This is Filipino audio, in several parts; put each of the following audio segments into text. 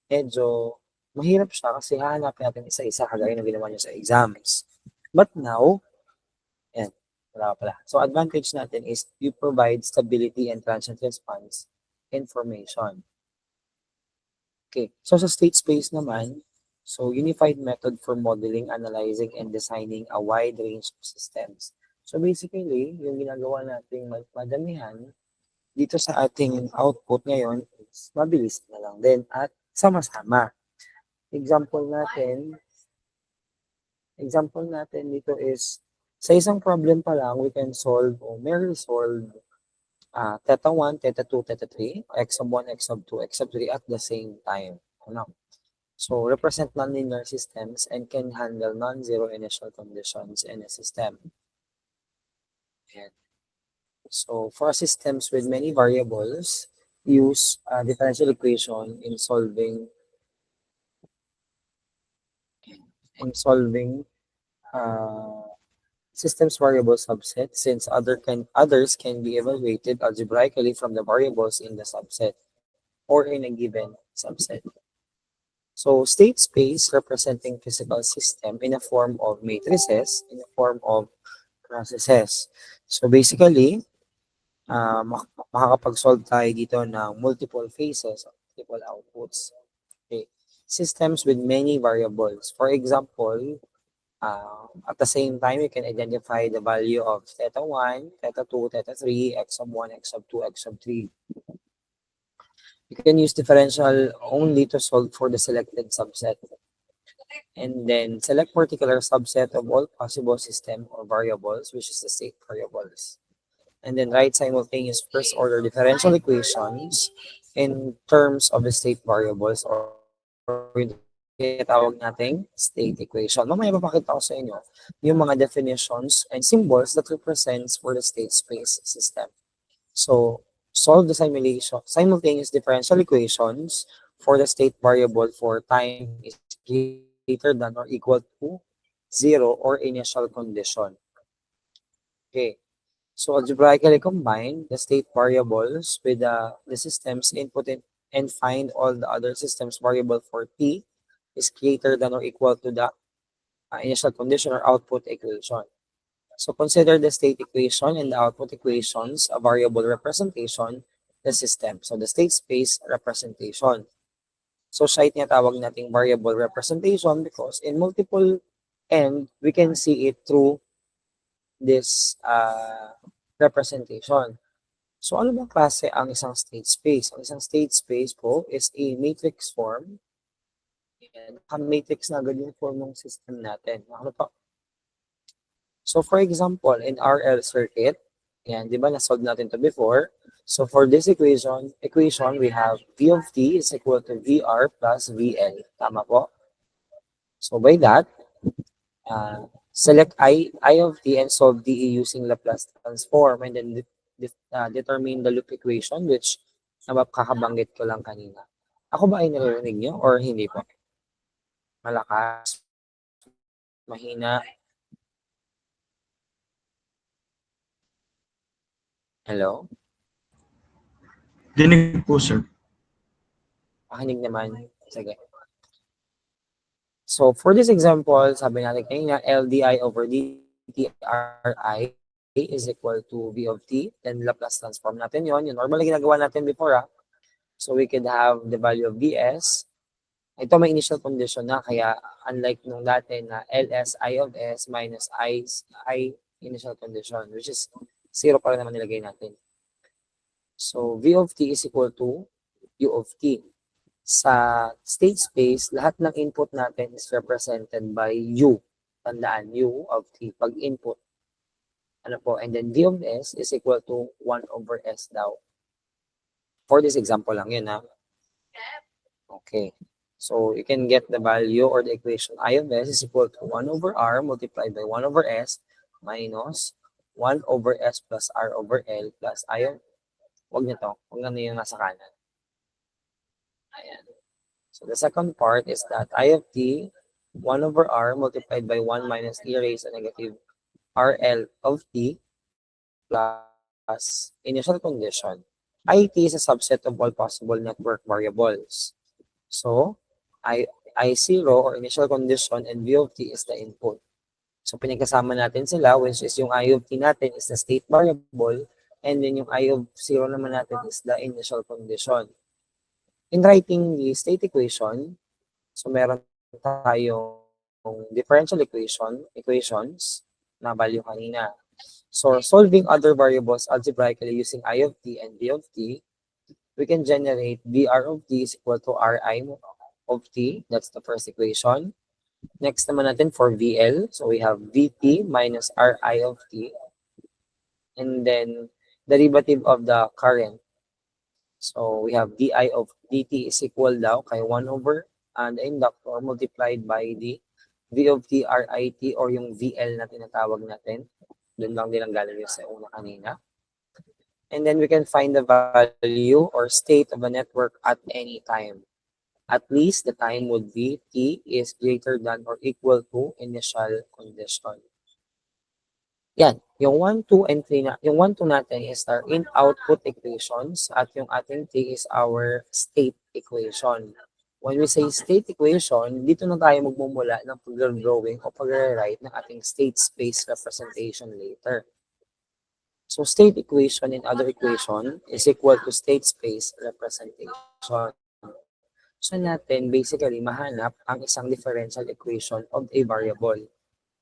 medyo mahirap siya kasi hahanapin natin isa-isa kagaya ng ginawa niyo sa exams. But now, yan, wala pala. So, advantage natin is you provide stability and transient response information. Okay, so sa state space naman, so unified method for modeling, analyzing, and designing a wide range of systems. So basically, yung ginagawa nating madamihan dito sa ating output ngayon is mabilis na lang din at sama-sama. Example natin dito is sa isang problem pa lang, we can solve or may resolve theta 1, theta 2, theta 3, x sub 1, x sub 2, x sub 3 at the same time. Ano? So, represent nonlinear systems and can handle non-zero initial conditions in a system. Ayan. So, for systems with many variables, use differential equation in solving systems variable subset since others can be evaluated algebraically from the variables in the subset or in a given subset. So state space representing physical system in a form of matrices, in a form of processes. So basically, makakapag-solve tayo dito ng multiple phases, multiple outputs. Okay. Systems with many variables. For example, at the same time, you can identify the value of theta 1, theta 2, theta 3, x sub 1, x sub 2, x sub 3. You can use differential only to solve for the selected subset. And then select particular subset of all possible system or variables, which is the state variables. And then write simultaneous first order differential equations in terms of the state variables or tinatawag nating state equation. Mamaya papakita ko sa inyo yung mga definitions and symbols that represents for the state space system. So, solve the simultaneous differential equations for the state variable for time is greater than or equal to 0 or initial condition. Okay. So, algebraically combine the state variables with the system's input and find all the other systems variable for t is greater than or equal to the initial condition or output equation. So consider the state equation and the output equations a variable representation the system. So the state space representation. So siya tinatawag nating variable representation because in multiple end, we can see it through this representation. So ano ba klase ang isang state space? Ang isang state space po is a matrix form. And matrix na agad yung form ng system natin. Ano pa? So for example, in RL circuit, yan, di ba na-solve natin to before. So for this equation, we have V of t is equal to VR plus VL. Tama po? So by that, select I of t and solve dE using Laplace transform and then determine the loop equation which kakabanggit ko lang kanina. Ako ba ay naririnig nyo or hindi po? Malakas? Mahina? Hello? Dinig po, sir. Pakinig naman. Sige. So, for this example, sabi natin kanina, LDI over DTRI is equal to V of t. Then, Laplace transform natin yon. Yung normally ginagawa natin before, So, we could have the value of Vs. Ito may initial condition na, kaya unlike nung dati na LS I of S minus I initial condition, which is 0 pa rin naman nilagay natin. So, V of t is equal to U of t. Sa state space, lahat ng input natin is represented by U. Tandaan, U of t. Pag input. Ano po? And then V of S is equal to 1 over S daw. For this example lang yun, ha? Okay. So, you can get the value or the equation I of S is equal to 1 over R multiplied by 1 over S minus 1 over S plus R over L plus I of, wag nyo to, wag na yung nasa kanan. Ayan. So the second part is that I of t, 1 over R multiplied by 1 minus e raised to negative RL of t plus initial condition. IT is a subset of all possible network variables. So, I0 or initial condition and V of t is the input. So, pinagkasama natin sila, which is yung I of t natin is the state variable, and then yung I of 0 naman natin is the initial condition. In writing the state equation, so meron tayong differential equations na value kanina. So, solving other variables algebraically using I of t and V of t, we can generate Vr of t is equal to Ri of t. That's the first equation. Next naman natin for VL. So, we have Vt minus Ri of t. And then, derivative of the current. So, we have di of dt is equal daw kay 1 over the inductor multiplied by the V of t Rit or yung VL na tinatawag natin. Doon lang din ang galing yung sa una kanina. And then we can find the value or state of a network at any time. At least the time would be t is greater than or equal to initial condition. Yan, yung 1, 2, and 3 na, yung 1, 2 natin is our in-output equations at yung ating t is our state equation. When we say state equation, dito na tayo magmumula ng pag-drawing o pag-rewrite ng ating state space representation later. So, state equation and other equation is equal to state space representation. So, natin basically mahanap ang isang differential equation of a variable.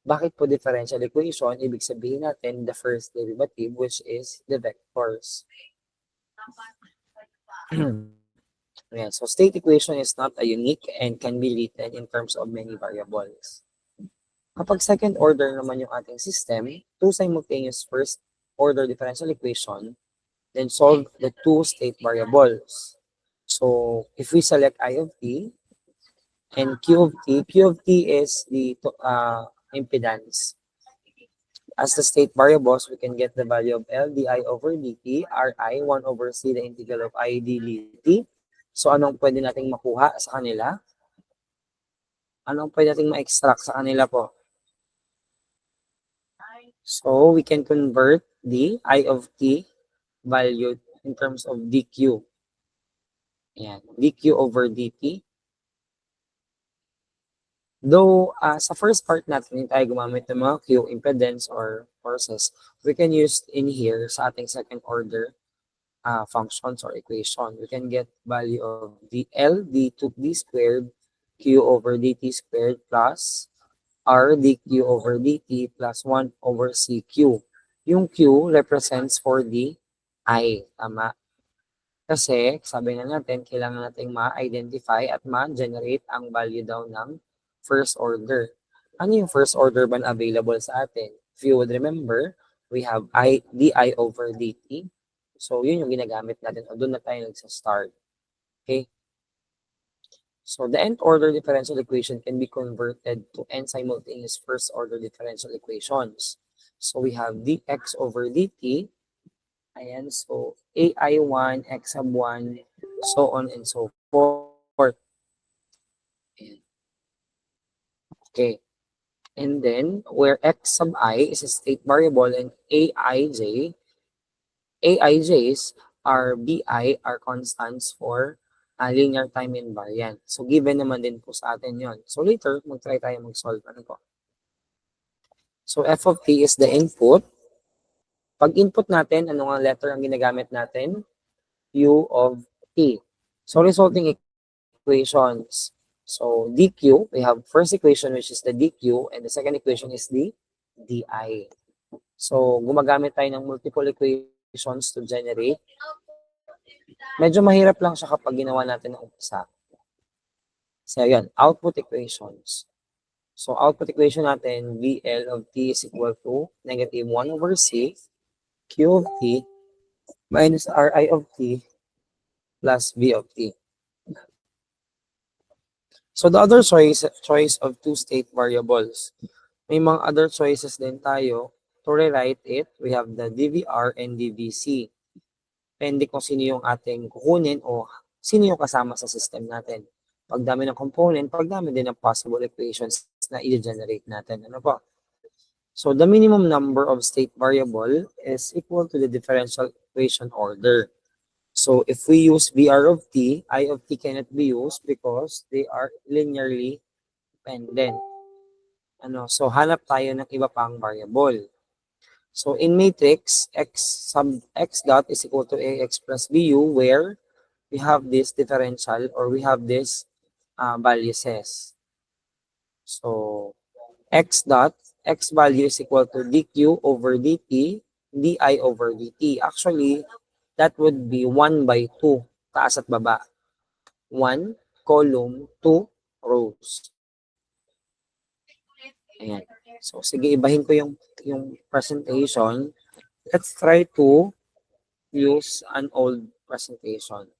Bakit po differential equation? Ibig sabihin natin the first derivative which is the vectors. Ayan. So, state equation is not a unique and can be written in terms of many variables. Kapag second order naman yung ating system, two simultaneous first order differential equation, then solve the two state variables. So, if we select I of t and Q of t is the impedance. As the state variables, we can get the value of L di over dt, Ri, 1 over c, the integral of I dt. So, anong pwede nating makuha sa kanila? Anong pwede nating ma-extract sa kanila po? So, we can convert the I of t value in terms of dq. Ayan, dq over dt. Though, sa first part natin, hindi tayo gumamit ng mga Q, impedance, or forces, we can use in here sa ating second order functions or equation. We can get value of dl d squared q over dt squared plus r dq over dt plus 1 over cq. Yung q represents for the I. Tama? Kasi, sabi nga natin, kailangan natin ma-identify at ma-generate ang value daw ng first order. Ano yung first order ba na available sa atin? If you would remember, we have di over dt. So, yun yung ginagamit natin. O doon na tayo nagsa-start. Okay? So, the nth order differential equation can be converted to n simultaneous first order differential equations. So, we have dx over dt. Ayan. So, ai1, x sub 1, so on and so forth. Ayan. Okay. And then, where x sub I is a state variable and AIJs are BI are constants for linear time invariant. So, given naman din po sa atin yon. So, later, mag-try tayo mag-solve. Ano po? So, f of t is the input. Pag input natin, anong letter ang ginagamit natin? U of t. So, resulting equations. So, dq, we have first equation which is the dq and the second equation is the di. So, gumagamit tayo ng multiple equations to generate. Medyo mahirap lang siya kapag ginawa natin ng umpisa. So, yan, output equations. So, output equation natin, VL of t is equal to negative 1 over c, Q of t, minus Ri of t, plus V of t. So, the other choice of two state variables. May mga other choices din tayo. To rewrite it, we have the DVR and DVC. Depende kung sino yung ating kukunin o sino yung kasama sa system natin. Pagdami ng component, pagdami din ng possible equations na i-generate natin. Ano po? So, the minimum number of state variable is equal to the differential equation order. So if we use VR of t, I of t cannot be used because they are linearly dependent. So hanap tayo ng iba pang variable. So in matrix, x sub x dot is equal to ax plus bu, where we have this differential or we have this values. So x dot, x value is equal to dq over dt, di over dt. Actually, that would be 1 by 2, taas at baba. 1 column, 2 rows. Ayan. So, sige, ibahin ko yung presentation. Let's try to use an old presentation.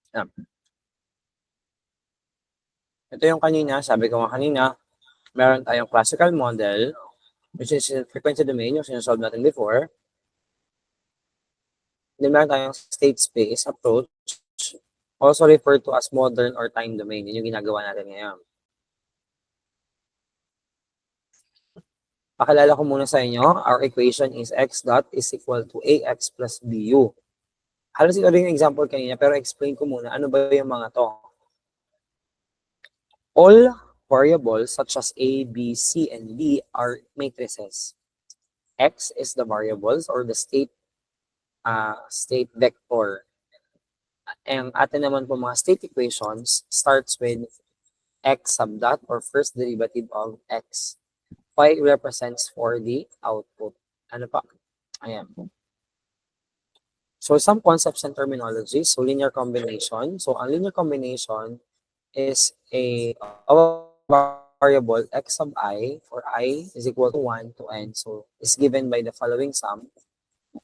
Ayan. Ito yung kanina, sabi ko nga kanina, meron tayong classical model, which is frequency domain, yung sinasolve natin before. Then meron tayong state space approach, also referred to as modern or time domain. Yun yung ginagawa natin ngayon. Pakilala ko muna sa inyo, our equation is x dot is equal to ax plus bu. Halos ito rin yung example kanina, pero explain ko muna ano ba yung mga to. All variables such as a, b, c, and d are matrices. X is the variables or the state vector. Ang atin naman po mga state equations starts with x sub dot or first derivative of x. Y represents for the output. Ano pa? Ayan. So some concepts and terminologies. So linear combination. So a linear combination is a variable x sub I for I is equal to 1 to n. So is given by the following sum.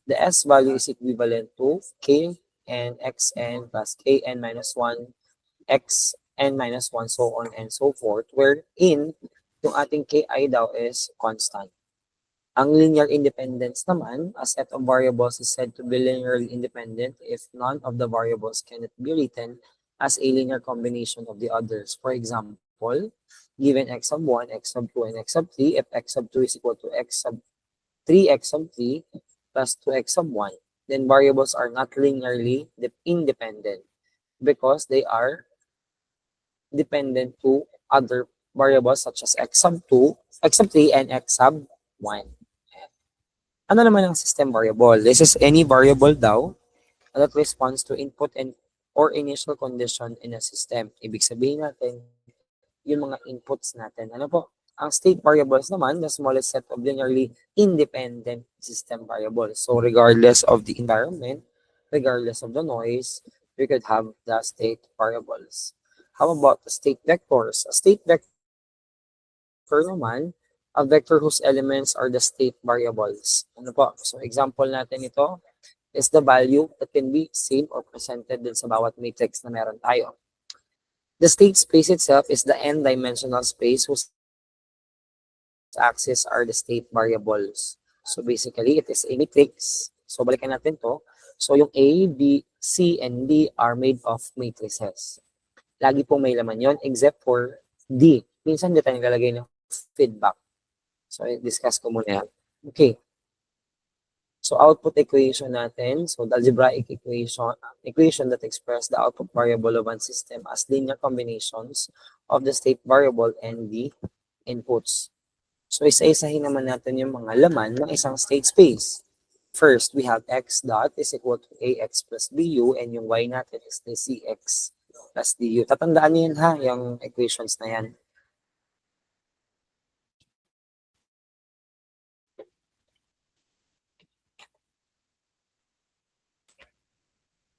The s value is equivalent to k and xn plus kn minus 1, xn minus 1, so on and so forth, wherein yung ating ki daw is constant. Ang linear independence naman, a set of variables is said to be linearly independent if none of the variables cannot be written as a linear combination of the others. For example, given x sub 1, x sub 2, and x sub 3, if x sub 2 is equal to x sub 3, x sub 3 plus 2x sub 1, then variables are not linearly independent because they are dependent to other variables such as x sub 2, x sub 3, and x sub 1. Ano naman ang system variable? This is any variable daw that responds to input and or initial condition in a system. Ibig sabihin natin, yung mga inputs natin. Ano po? Ang state variables naman, the smallest set of linearly independent system variables. So regardless of the environment, regardless of the noise, we could have the state variables. How about the state vectors? A state vector naman, a vector whose elements are the state variables. Ano po? So example natin ito is the value that can be seen or presented din sa bawat matrix na meron tayo. The state space itself is the n-dimensional space whose axes are the state variables. So basically, it is a matrix. So balikan natin to. So yung A, B, C, and D are made of matrices. Lagi pong may laman yon except for D. Minsan hindi tayo nilalagay ng feedback. So discuss ko muna yan. Okay. So output equation natin. So the algebraic equation that express the output variable of one system as linear combinations of the state variable and the inputs. So isa-isahin naman natin yung mga laman ng isang state space. First, we have x dot is equal to ax plus bu and yung y natin is the cx plus du. Tatandaan niyo yan ha, yung equations na yan.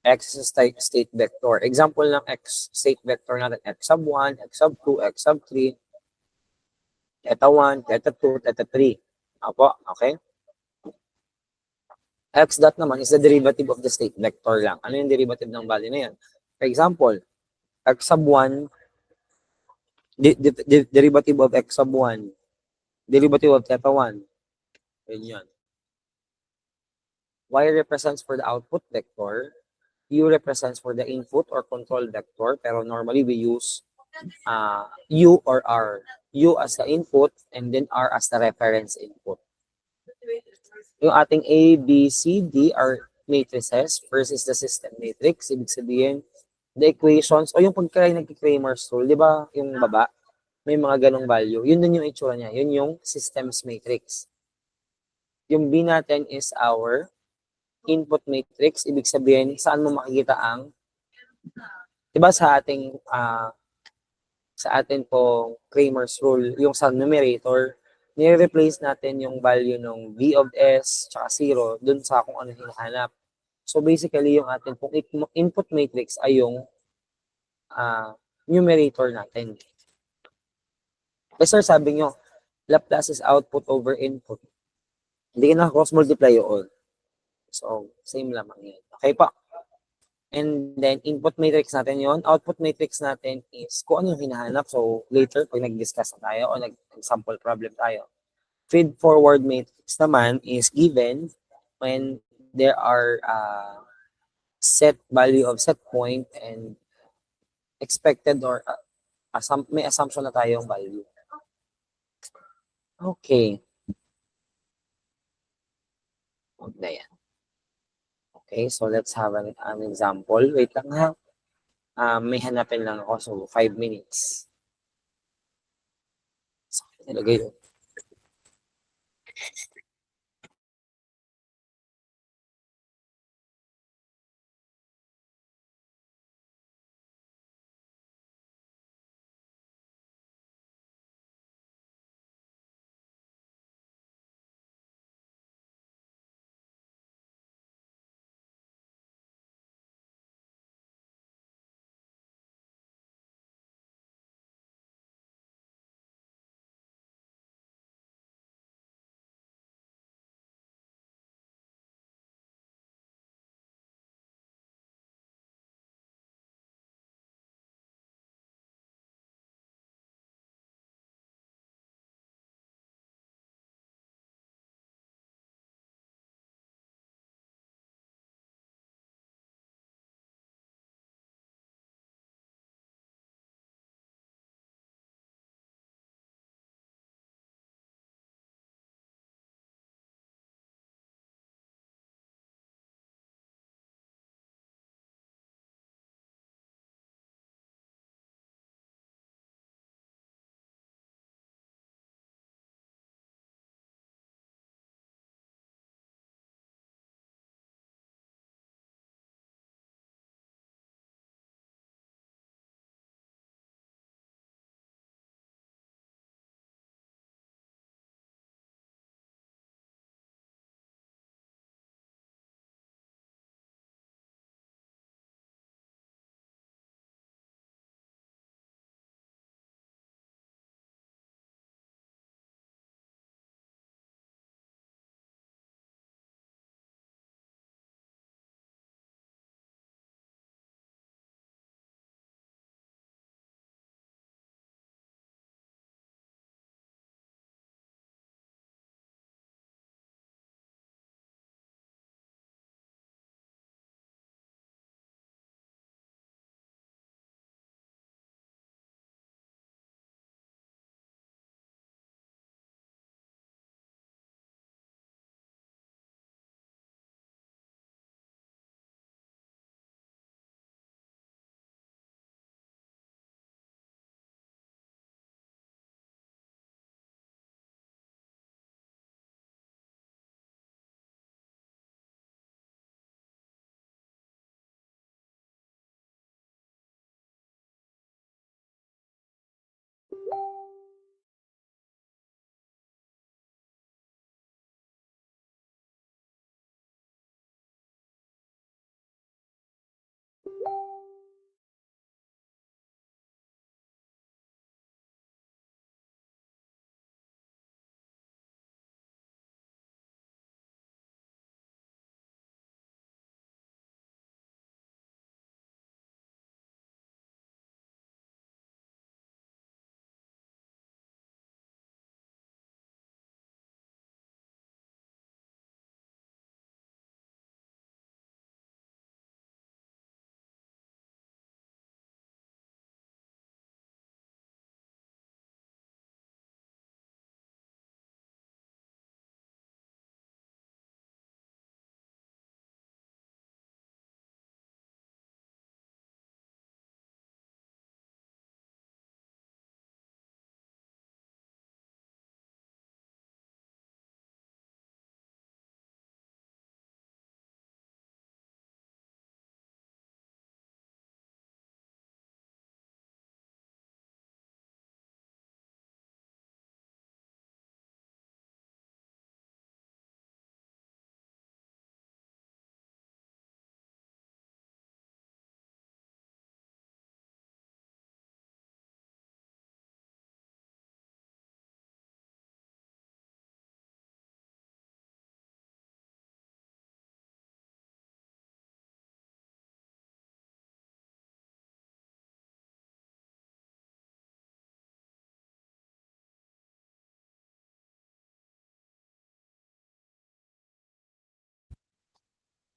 X is a state vector. Example ng x state vector natin, x sub 1, x sub 2, x sub 3, theta 1, theta 2, theta 3. Apo, okay? X dot naman is the derivative of the state vector lang. Ano yung derivative ng value na yan? For example, x sub 1 derivative of x sub 1, derivative of theta 1. Yun. Y represents for the output vector. U represents for the input or control vector. Pero normally we use U or R. U as the input and then R as the reference input. Yung ating A, B, C, D are matrices. First is the system matrix. Ibig sabihin, the equations o yung pagka nag-Kramer's rule, di ba yung baba, may mga ganong value. Yun din yung itsura niya. Yun yung systems matrix. Yung B natin is our input matrix. Ibig sabihin, saan mo makikita ang, di ba sa atin pong Kramer's rule, yung sa numerator, nire-replace natin yung value ng V of S tsaka 0 dun sa kung ano hinahanap. So basically, yung atin pong input matrix ay yung numerator natin. Sir, sabi nyo, Laplace is output over input. Hindi ka na cross-multiply yun. So, same lamang yan. Okay pa. And then, input matrix natin yon. Output matrix natin is kung ano yung hinahanap. So, later, pag nag-discuss na tayo o nag-sample problem tayo. Feed-forward matrix naman is given when there are set value of set point and expected or may assumption na tayong value. Okay. Okay, yan. Okay, so let's have an example. Wait lang ha. May hanapin lang ako. So, 5 minutes. So, nilagay yun.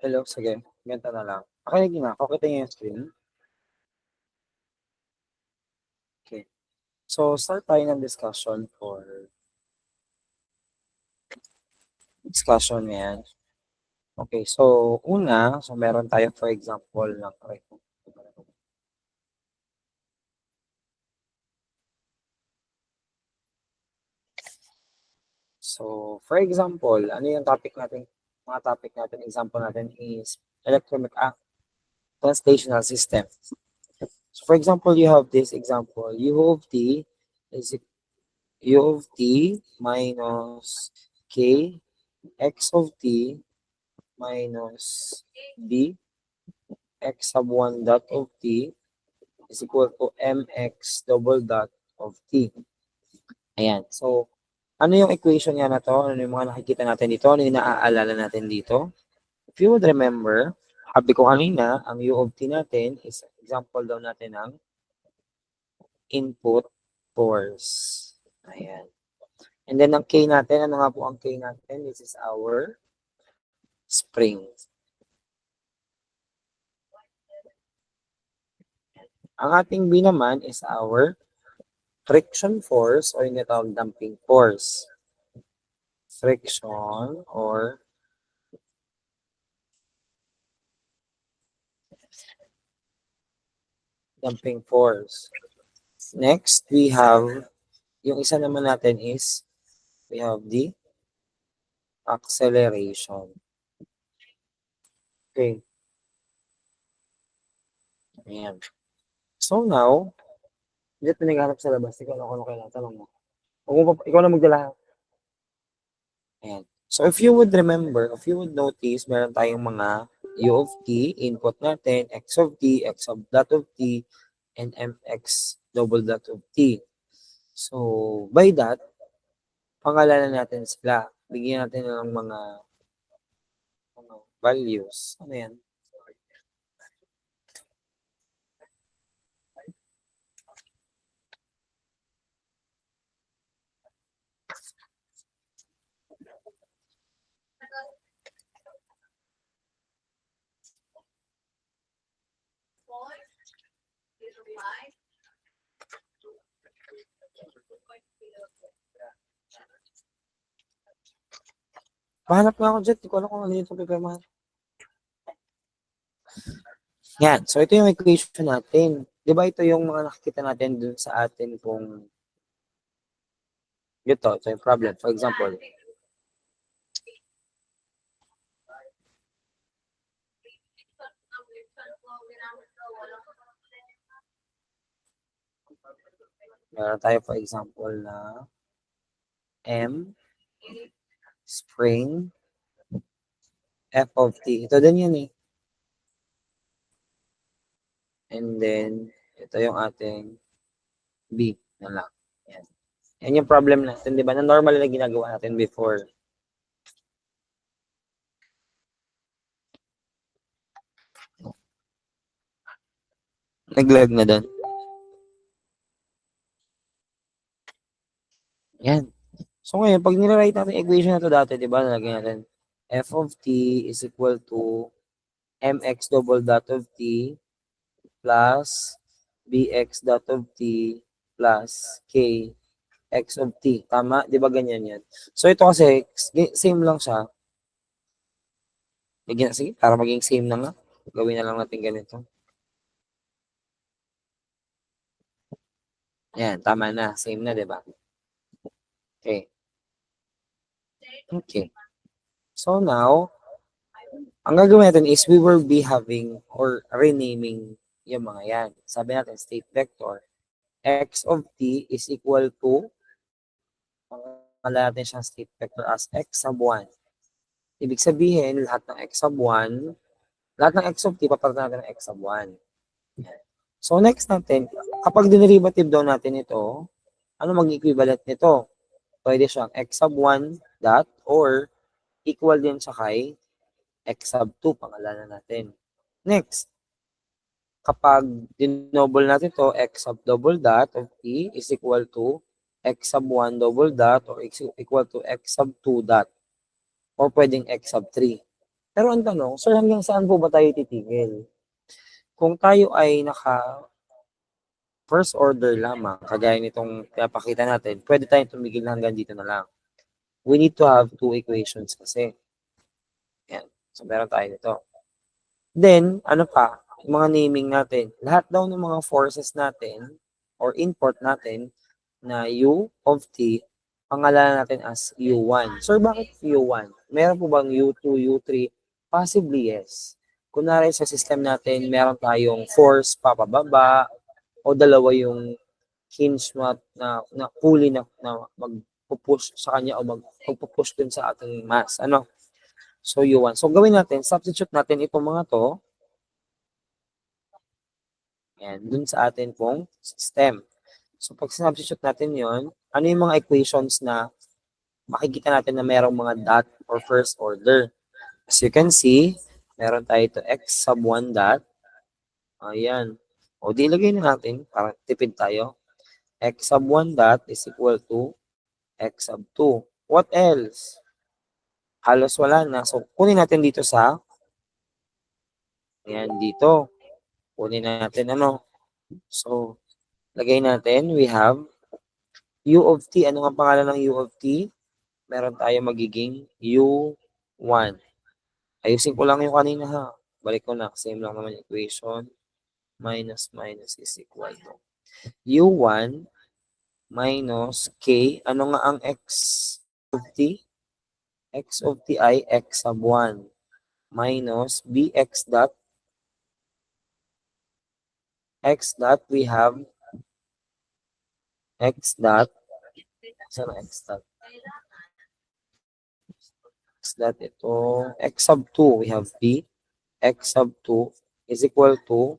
Hello, sige. Ganito na lang. Nakinig na ako. Kita niyo yung screen. Okay. So, start tayo ng discussion ngayon. Okay, so una, so meron tayo for example ng So, for example, ano yung topic natin? Mga topic natin, example natin is translational system. So, for example, you have this example, u of t is u of t minus k x of t minus b x sub 1 dot of t is equal to mx double dot of t. Ayan. So, ano yung equation niya na to? Ano yung mga nakikita natin dito? Ano yung naaalala natin dito? If you would remember, sabi ko kanina, ang u of t natin is example daw natin ng input force. Ayan. And then ang k natin, ano nga po ang k natin? This is our spring. Ang ating B naman is our friction force or yung natawag damping force. Friction or damping force. Next, we have, yung isa naman natin is, we have the acceleration. Okay. Ayan. So now, hindi ito naghanap sa labas. Ikaw na kung kailangan. Tanong mo. Ikaw na magdala. Ayan. So if you would remember, if you would notice, meron tayong mga u of t, input natin, x of t, x of dot of t, and mx double dot of t. So, by that, pangalanan natin sila. Bigyan natin ng mga values. Ano yan? Mahanap nga ako dyan. Hindi ko alam kung ano yung pagkakamahan. Yan. So, ito yung equation natin. Di ba ito yung mga nakikita natin dun sa atin kung ito yung problem. For example, meron tayo for example na M spring F of t. Ito din yan eh. And then, ito yung ating B na lang. Yan. Yan yung problem natin, di ba? Na normal na ginagawa natin before. Nag-lag na doon. Yan. So ngayon, pag nilawrite natin equation na to dati, di ba? Nalagay natin f of t is equal to mx double dot of t plus bx dot of t plus k x of t. Tama? Di ba ganyan yan? So ito kasi, same lang siya. Sige, para maging same na nga. Gawin na lang natin ganito. Yan, tama na. Same na, di ba? Okay. Okay. So now, ang gagawin natin is we will be having or renaming yung mga yan. Sabi natin, state vector. X of t is equal to, pangalanan natin siyang state vector as x sub 1. Ibig sabihin, lahat ng x sub 1, lahat ng x of t, papalitan natin ng x sub 1. So next natin, kapag dinerivative daw natin ito, ano mag-equivalent nito? Pwede siyang x sub 1 dot or equal din siya kay x sub 2, pangalanan natin. Next, kapag dinoble natin to, x sub double dot of t is equal to x sub 1 double dot or equal to x sub 2 dot or pwedeng x sub 3. Pero ang tanong, sir, hanggang saan po ba tayo titigil? Kung tayo ay naka first order lamang, kagaya nitong pinapakita natin, pwede tayong tumigil hanggang dito na lang. We need to have two equations kasi. Yan. So, meron tayo nito. Then, ano pa? Yung mga naming natin. Lahat daw ng mga forces natin or input natin na U of T, pangalanan natin as U1. Sir, bakit U1? Meron po bang U2, U3? Possibly, yes. Kunwari sa system natin, meron tayong force papababa o dalawa yung hinge na pulley na magpupush sa kanya o magpupush dun sa ating mass. Ano? So, U1. So, gawin natin, substitute natin itong mga to. Yan, dun sa atin pong system. So, pag substitute natin yon, ano yung mga equations na makikita natin na merong mga dot or first order? As you can see, meron tayo ito x sub 1 dot. Ayan. O, di ilagay na natin para tipid tayo. X sub 1 dot is equal to x sub 2. What else? Halos wala na. So, kunin natin dito sa, ayan, dito. Kunin natin ano. So, lagay natin, we have U of T. Ano nga pangalan ng U of T? Meron tayo magiging U1. Ayusin ko lang yung kanina ha. Balik ko na. Same lang naman yung equation. Minus is equal to U1 minus K. Ano nga ang X of T? X of T ay X sub 1 minus Bx dot. X dot, we have X dot. Saan ang X dot? X dot ito. X sub 2, we have B. X sub 2 is equal to,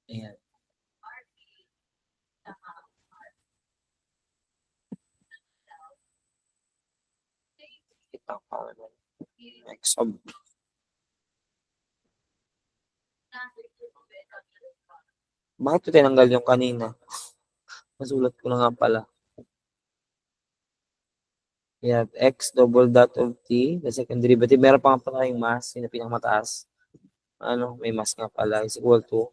ayan. Kita pa naman. X sub. Bakit ito tinanggal yung kanina? Masulat ko na nga pala. We have X double dot of T, the second derivative. Meron pa nga pala yung mass, yung pinakamataas. Ano, may mass nga pala is equal to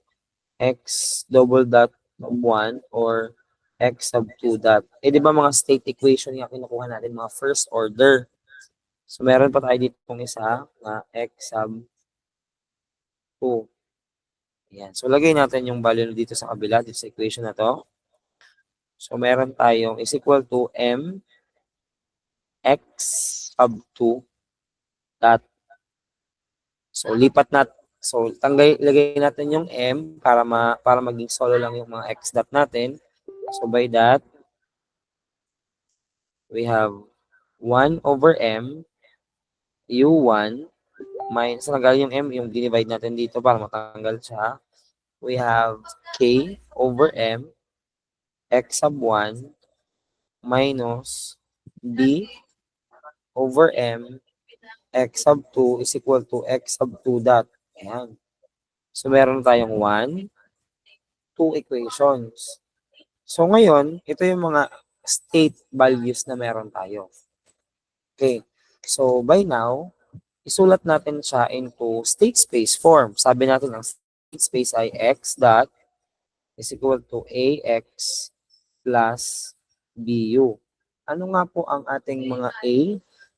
X double dot of 1 or X sub 2 dot. Eh, di ba mga state equation yung kinukuha natin, mga first order. So, meron pa tayo dito pong isa na X sub 2. Ayan. So, lagay natin yung value dito sa kabila, dito sa equation na to. So, meron tayong is equal to M X sub 2 dot. So, lipat natin. So, lagay natin yung M para maging solo lang yung mga X dot natin. So, by that, we have 1 over M U1 minus, nagaling yung M, yung dinivide natin dito para matanggal siya. We have K over M X sub 1 minus B over M X sub 2 is equal to X sub 2 dot. Ayan. So, meron tayong 1, 2 equations. So, ngayon, ito yung mga state values na meron tayo. Okay. So, by now, isulat natin siya into state space form. Sabi natin ang state space ay X dot is equal to AX plus BU. Ano nga po ang ating mga A?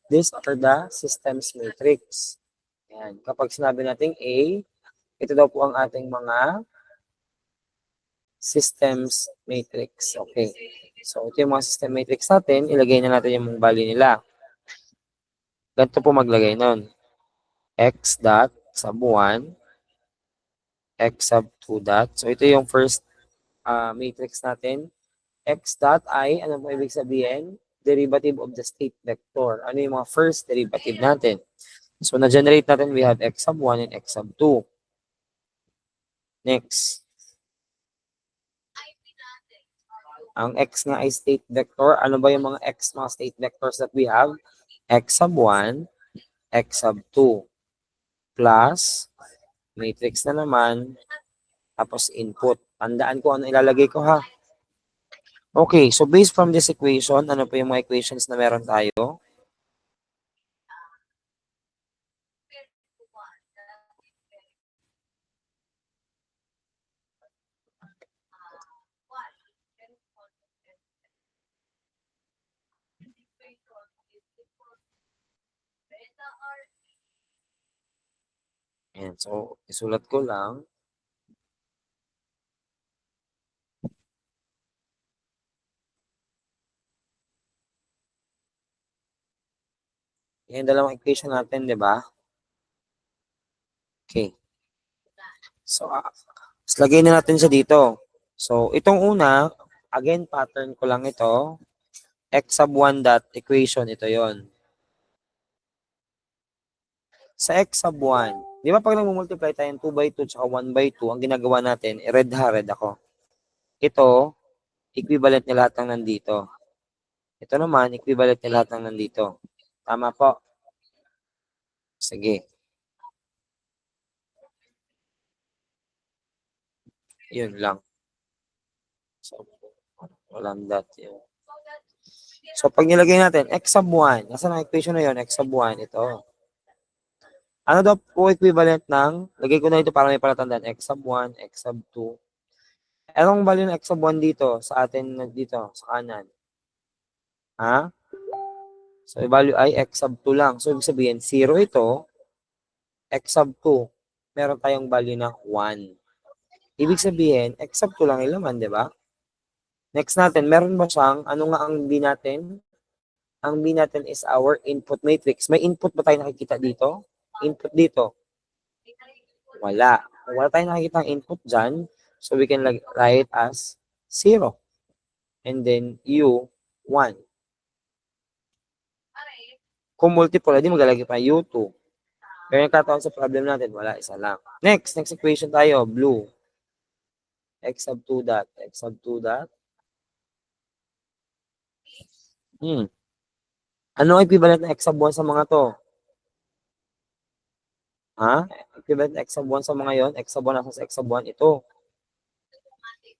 These are the systems matrix. Ayan. Kapag sinabi natin A, ito daw po ang ating mga systems matrix. Okay. So, ito yung mga system matrix natin. Ilagay na natin yung value nila. Ganito po maglagay nun. X dot sub 1, X sub 2 dot. So, ito yung first matrix natin. X dot ay, ano po ibig sabihin? Derivative of the state vector. Ano yung mga first derivative natin? So, na-generate natin, we have X sub 1 and X sub 2. Next. Ang X nga ay state vector. Ano ba yung mga X, mga state vectors that we have? X sub 1, X sub 2. Plus, matrix na naman, tapos input. Tandaan ko ano ilalagay ko ha. Okay, so based from this equation, ano po yung mga equations na meron tayo? Ayan, so isulat ko lang. Yan, dalawang equation natin, di ba? Okay. So, lagay na natin siya dito. So, itong una, again, pattern ko lang ito. X sub 1 dot equation, ito yon. Sa X sub 1, di ba pag nag-multiply tayo ng 2 by 2 tsaka 1 by 2, ang ginagawa natin, red ako. Ito, equivalent niya lahat ng nandito. Ito naman, equivalent niya lahat ng nandito. Tama po. Sige. Yun lang. So, walang dot yun. So, pag nilagay natin, x sub 1, nasa ang equation na yun, x sub 1, ito. Ano daw po equivalent ng, lagay ko na ito para may palatandaan, x sub 1, x sub 2. Anong value ng x sub 1 dito, sa atin dito, sa kanan? Ha? So, yung value ay x sub 2 lang. So, ibig sabihin, 0 ito, x sub 2. Meron tayong value na 1. Ibig sabihin, x sub 2 lang yung laman, di ba? Next natin, meron ba siyang, ano nga ang B natin? Ang B natin is our input matrix. May input ba tayo nakikita dito? Input dito? Wala. Kung wala tayong nakikita input dyan, so we can write as 0. And then, U, 1. Kung multiple, hindi maglalagay pa U2. Pero yung kataon sa problem natin, wala, isa lang. Next equation tayo, blue. X sub 2 dot, x sub 2 dot. Ano equivalent na x sub 1 sa mga to? Ha? Equivalent x sub 1 sa mga yon, x sub 1 nasa sa x sub 1, ito.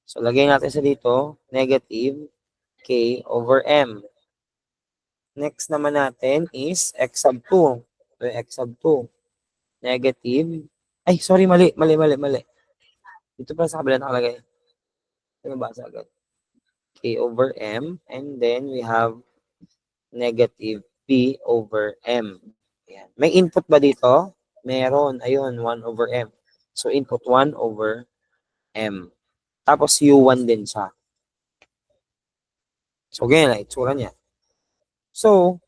So, lagay natin sa dito, negative k over m. Next naman natin is x sub 2. So, x sub 2. Negative. Ay, sorry, mali. Dito pa sa kabila nakalagay. Ano ba sa agad? K over m. And then, we have negative p over m. Ayan. May input ba dito? Meron. Ayun, 1 over m. So, input 1 over m. Tapos, u1 din siya. So, ganyan lang, itsura niya. So,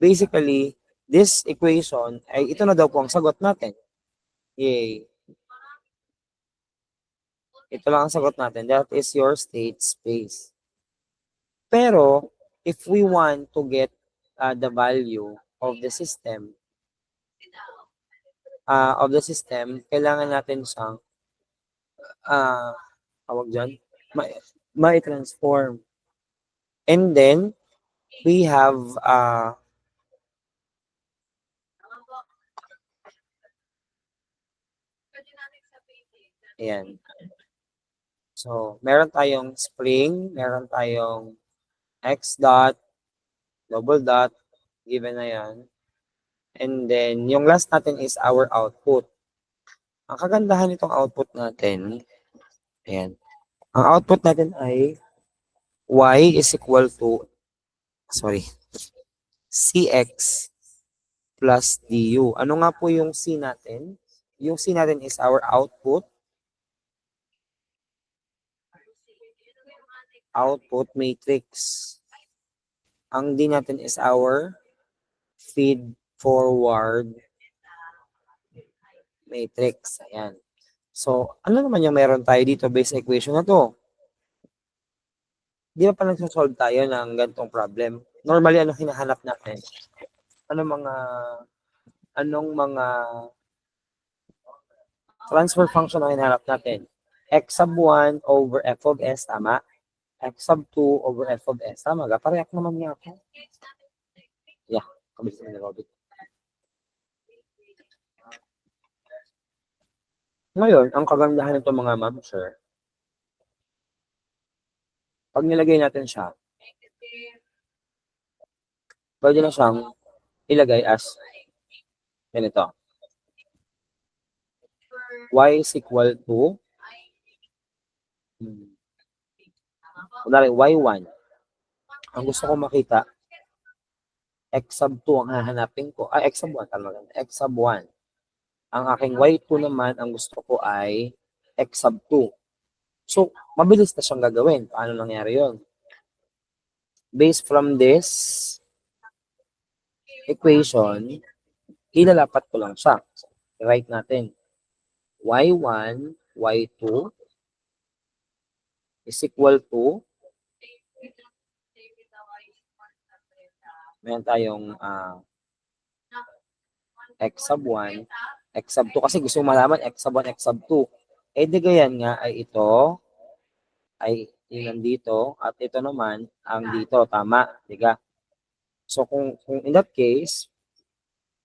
basically, this equation, ay ito na daw po ang sagot natin. Yay. Ito lang ang sagot natin. That is your state space. Pero, if we want to get the value of the system, kailangan natin siyang tawag dyan, ma-transform. And then, we have ayan. So, meron tayong spring, meron tayong x dot, double dot, given na yan. And then, yung last natin is our output. Ang kagandahan nitong output natin, ayan. Ang output natin ay y is equal to, cx plus du. Ano nga po yung c natin? Yung c natin is our output matrix. Ang d natin is our feed forward matrix. Ayan. So, ano naman yung meron tayo dito based sa equation na to? Di ba pa nagsosolve tayo ng ganitong problem? Normally, ano hinahanap natin? Anong mga transfer function ang hinahanap natin? X sub 1 over f of s, tama? X sub 2 over f of s, tama? Pareyak naman niya ako. Yeah, kabilis naman ni Robert. Ngayon, ang kagandahan nito mga ma'am, sir, pag nilagay natin siya, pwede na siyang ilagay as ganito. Y is equal to kunwari y1. Ang gusto ko makita x sub 2 ang hahanapin ko. X sub 1, tama lang. X sub 1. Ang aking y2 naman, ang gusto ko ay x sub 2. So, mabilis na siyang gagawin. Paano nangyari yon? Based from this equation, ilalapat ko lang siya. So, write natin. y1, y2 is equal to meron tayong x sub 1, x sub 2 kasi gusto malaman x sub 1, x sub 2. Eh di ganyan nga ay ito ay yun nandito at ito naman ang dito, tama, diga? So kung in that case,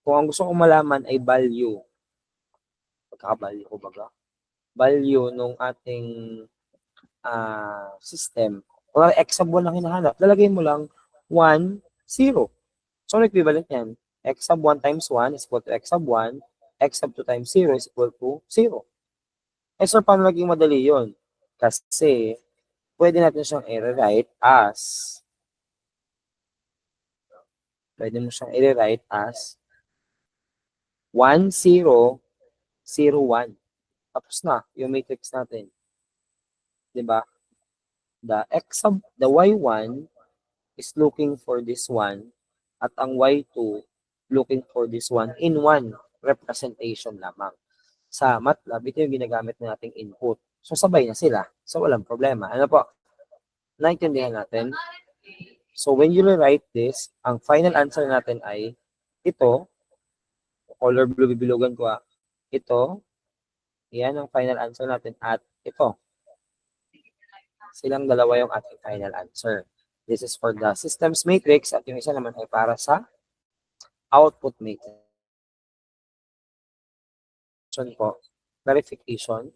kung ang gusto kong malaman ay value, pagkaka-value ko baga, value nung ating system, kung x sub 1 lang hinahanap, lalagay mo lang 1, 0. So equivalent yan, x sub 1 times 1 is equal to x sub 1, x sub 2 times 0 is equal to 0. Eh sir, paano naging madali yun? Kasi pwede natin siyang i-rewrite as pwede mo siyang i-rewrite as 1, 0, 0, 1. Tapos na yung matrix natin. Diba? The y1 is looking for this one at ang y2 looking for this one in one representation lamang. Sa MATLAB, ito yung ginagamit nating input. So, sabay na sila. So, walang problema. Ano po? Naintindihan natin? So, when you rewrite this, ang final answer natin ay ito. Color blue, bibilugan ko ito. Yan ang final answer natin. At ito. Silang dalawa yung ating final answer. This is for the systems matrix at yung isa naman ay para sa output matrix. Po, verification.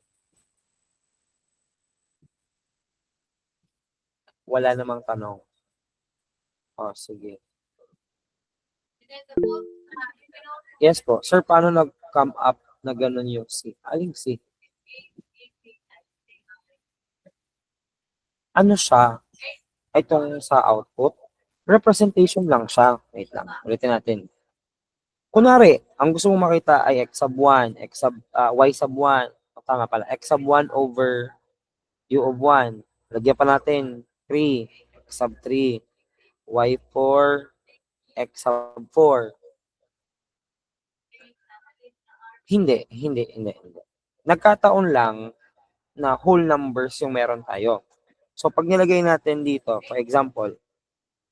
Wala namang tanong. O, sige. Yes po. Sir, paano nag-come up na ganun yung C? Aling C? Ano siya? Itong sa output? Representation lang siya. Wait lang. Ulitin natin. Kunwari, ang gusto mong makita ay x sub 1, y sub 1. Tama pala. X sub 1 over u of 1. Lagyan pa natin 3, x sub 3, y4, x sub 4. Hindi. Nagkataon lang na whole numbers yung meron tayo. So, pag nilagay natin dito, for example,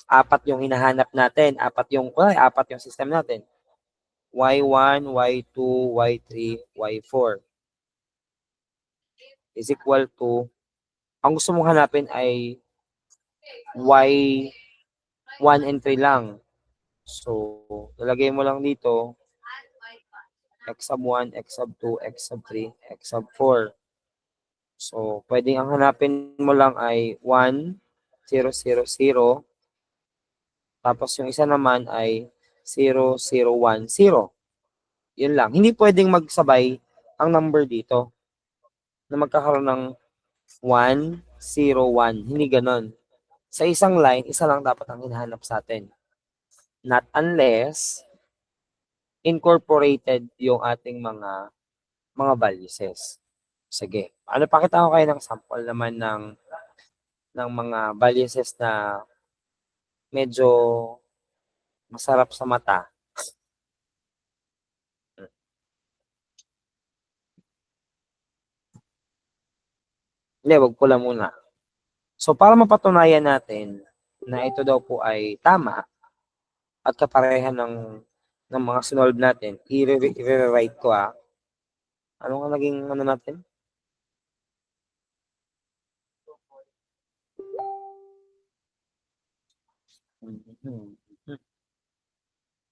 4 yung hinahanap natin, 4 yung system natin. y1, y2, y3, y4 is equal to, ang gusto mong hanapin ay y1 and 3 lang. So, lalagay mo lang dito, x sub 1, x sub 2, x sub 3, x sub 4. So, pwedeng ang hanapin mo lang ay 1, 0, 0, 0. Tapos yung isa naman ay 0, 0, 1, 0. Yun lang. Hindi pwedeng magsabay ang number dito na magkakaroon ng 1, 0, 1. Hindi ganon. Sa isang line, isa lang dapat ang hinahanap sa atin. Not unless incorporated yung ating mga values. Sige. Ano, pakita ko kayo ng sample naman ng mga values na medyo masarap sa mata. Hindi, wag ko lang muna. So, para mapatunayan natin na ito daw po ay tama at kaparehan ng mga sinolve natin, i-rewrite ko Ano nga naging ano natin?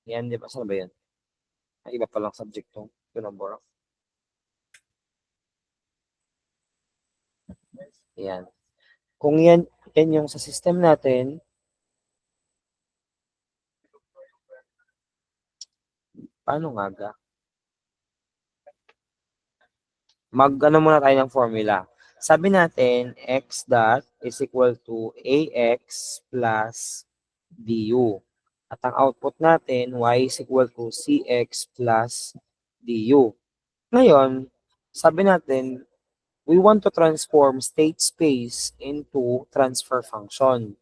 Yan, di ba? Saan ba yan? Ay, iba palang subject to. Pinabora. Yan. Kung yan yung sa system natin, paano nga ga? Mag-ano muna tayo ng formula. Sabi natin, x dot is equal to ax plus bu. At ang output natin, y is equal to cx plus du. Ngayon, sabi natin, we want to transform state space into transfer function.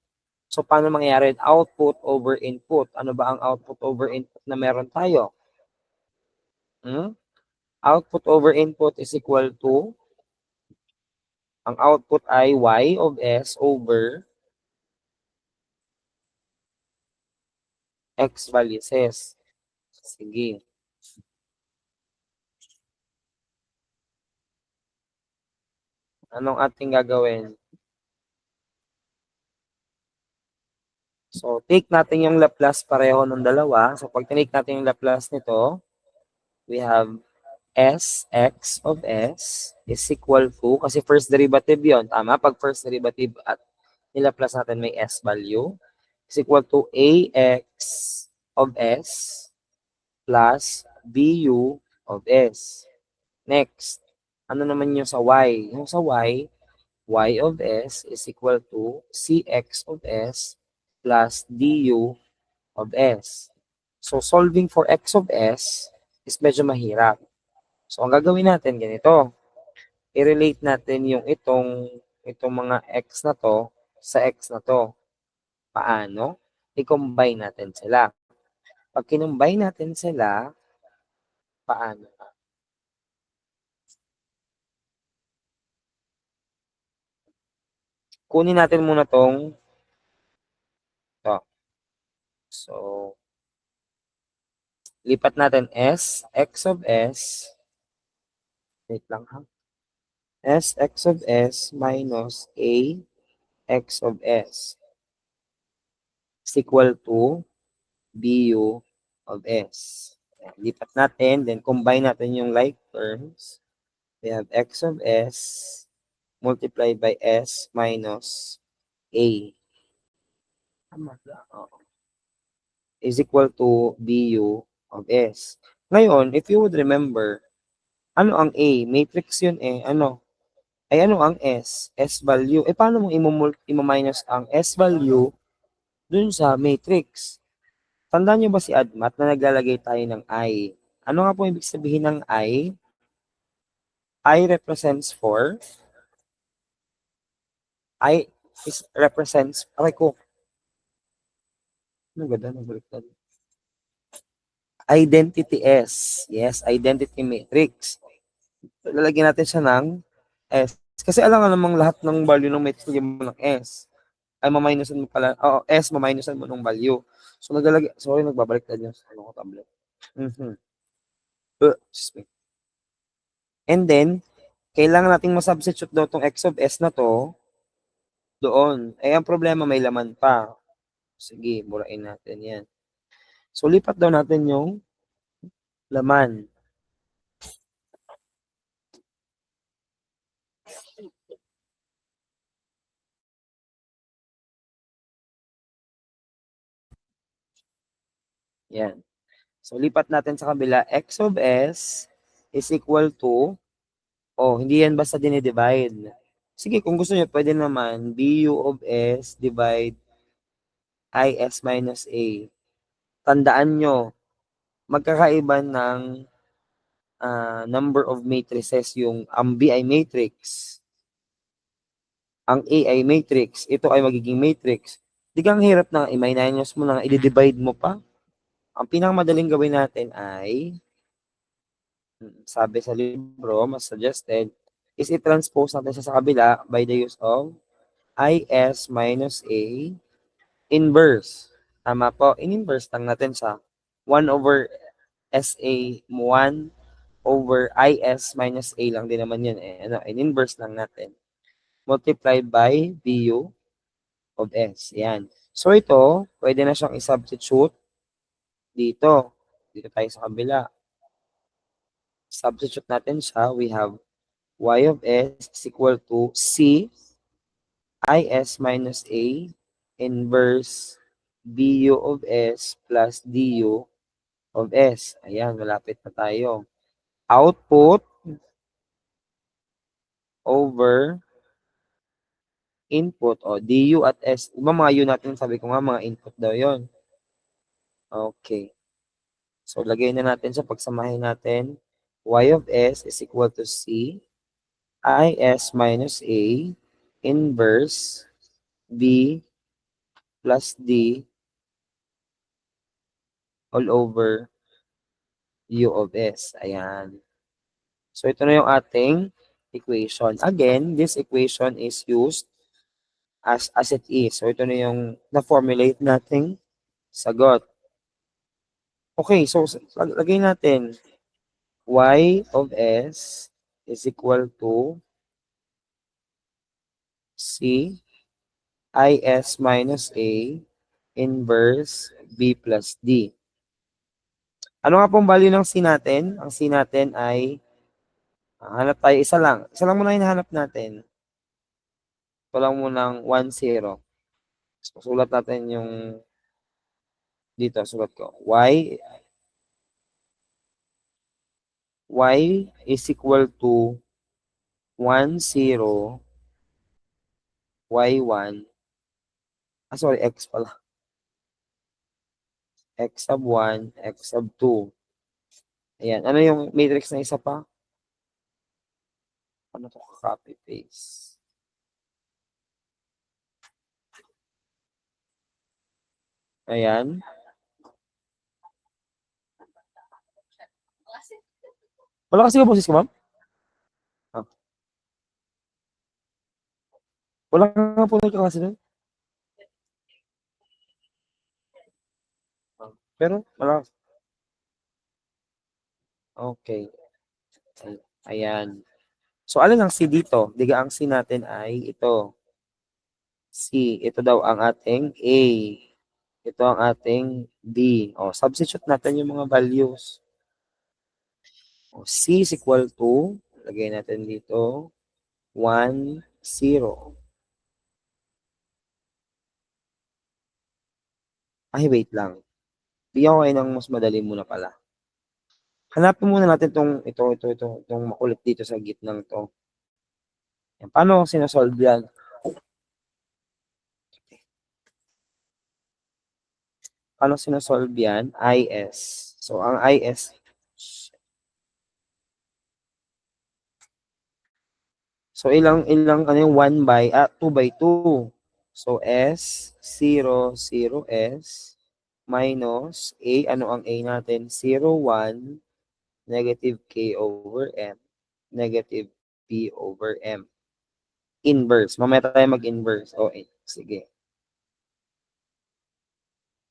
So, paano mangyayari? Output over input. Ano ba ang output over input na meron tayo? Output over input is equal to, ang output ay y of s over x values s. Sige. Anong ating gagawin? So, take natin yung Laplace pareho ng dalawa. So, pag tinake natin yung Laplace nito, we have Sx of s is equal to, kasi first derivative yon, tama? Pag first derivative at nilaplace natin may s value, is equal to ax of s plus bu of s. Next, ano naman yung sa y? Yung sa y of s is equal to cx of s plus du of s. So, solving for x of s is medyo mahirap. So, ang gagawin natin, ganito. I-relate natin yung itong mga x na to sa x na to. Paano? I-combine natin sila. Pag kinumbine natin sila, paano? Kunin natin muna to. So, lipat natin s, x of s, wait lang ha, s, x of s minus a, x of s is equal to bu of s. Lipat natin, then combine natin yung like terms. We have x of s multiplied by s minus a. Is equal to bu of s. Ngayon, if you would remember, ano ang A? Matrix yun eh. Ano? Ay ano ang S? S value. Eh paano mo i-minus ang S value dun sa matrix? Tandaan nyo ba si ADMAT na naglalagay tayo ng I? Ano nga po ibig sabihin ng I? I represents for, I is represents, aray ko. Ano ganda? Nabaliktad. Identity S. Yes, identity matrix. Lalagyan natin siya ng S. Kasi alam nga namang lahat ng value ng matrix mo ng S. Ay maminusan mo pala, S maminusan mo ng value. So naglalagay, sorry nagbabaliktad yung ano ko tablet. And then, kailangan nating masubstitute daw tong x of s na to doon. Eh, ang problema may laman pa. Sige, burain natin yan. So, lipat daw natin yung laman. Yan. So, lipat natin sa kabila. X of s is equal to, hindi yan basta dinidivide. Sige, kung gusto nyo, pwede naman bu of s divide is minus a. Tandaan nyo, magkakaiba ng number of matrices yung ang B ay matrix, ang A ay matrix, ito ay magiging matrix. Di kang hirap na i-minus mo na, i-divide mo pa. Ang pinakamadaling gawin natin ay, sabi sa libro, mas suggested, is i-transpose natin siya sa kabila by the use of is minus a inverse. Tama po, in-inverse lang natin siya. 1 over SA, 1 over is minus a lang din naman yun eh. Ano, in-inverse lang natin. Multiplied by bu of s. Yan. So ito, pwede na siyang i-substitute dito. Dito tayo sa kabila. Substitute natin siya. We have y of s is equal to c is minus a inverse bu of s plus du of s. Ayan, malapit na tayo. Output over input o du at s. Iba mga u natin, sabi ko nga mga input daw yon. Okay. So, lagay na natin siya. Pagsamahin natin. Y of S is equal to C is minus A inverse B plus D all over U of S. Ayan. So, ito na yung ating equation. Again, this equation is used as it is. So, ito na yung na-formulate nating sagot. Okay, so lagay natin Y of S is equal to C is minus A inverse B plus D. Ano nga pong value ng C natin? Ang C natin ay, hanap tayo, isa lang. Isa lang muna hinahanap natin. Ito lang munang 1, 0. So, sulat natin yung, dito, sulat ko. Y is equal to 1, 0, Y1. Sorry, X pala. X sub 1, X sub 2. Ayan. Ano yung matrix na isa pa? Ano to? Copy paste. Ayan. Wala kasi ka boses ko, ma'am? Ah. Wala nga po nagkaklase doon. Pero, wala. Okay. Ayan. So, alin ang C dito? Diga ang C natin ay ito. C. Ito daw ang ating A. Ito ang ating B. O, substitute natin yung mga values. O, C is equal to, lagay natin dito, 1, 0. Ay, wait lang. Bigyan ko kayo ng mas madali muna pala. Hanapin muna natin itong makulit dito sa gitnang to. Yan. Paano sinasolve yan? Paano sinasolve yan? IS. So, ang IS, so ano yung 2 by 2. So, S, 0, 0, S, minus A, ano ang A natin? 0, 1, negative K over M, negative P over M. Inverse. Mamaya tayo mag-inverse. Okay, sige.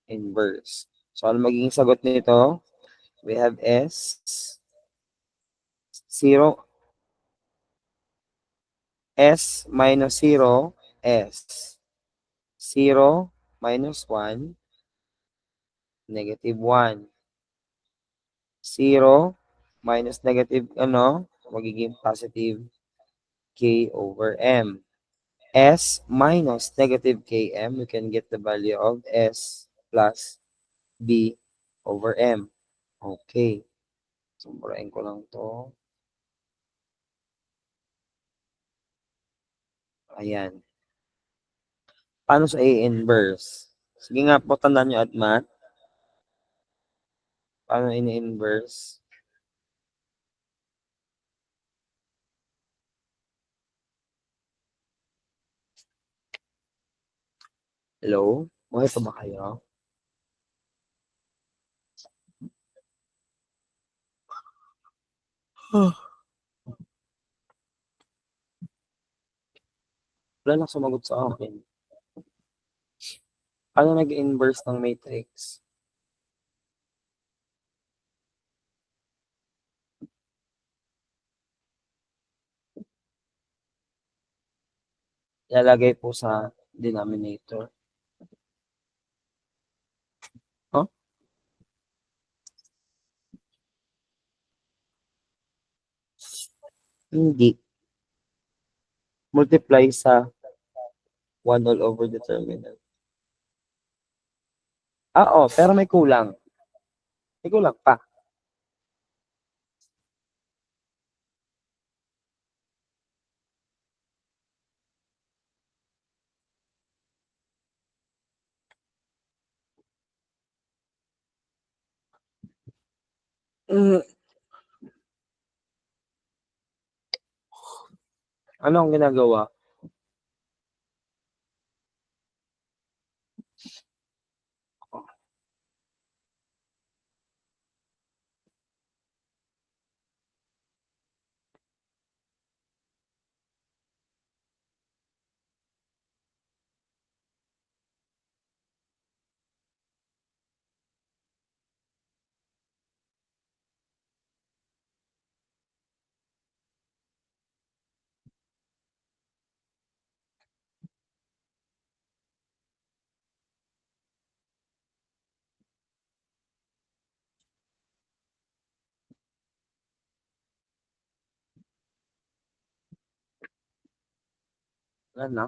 Inverse. So, ano magiging sagot nito? We have S, 0, S minus 0, S. 0 minus 1, negative 1. 0 minus negative, magiging positive K over M. S minus negative Km, we can get the value of S plus B over M. Okay. Sumburain ko lang to. Ayan. Paano sa A-inverse? Sige nga po, tandaan nyo at math. Paano in-inverse? Hello? Buhay pa ba kayo? Wala lang sumagot sa akin. Paano nag-inverse ng matrix? Ilalagay po sa denominator. Huh? Hindi. Multiply sa 1 all over determinant. Oo, pero may kulang. May kulang pa. Ano ang ginagawa? Ano?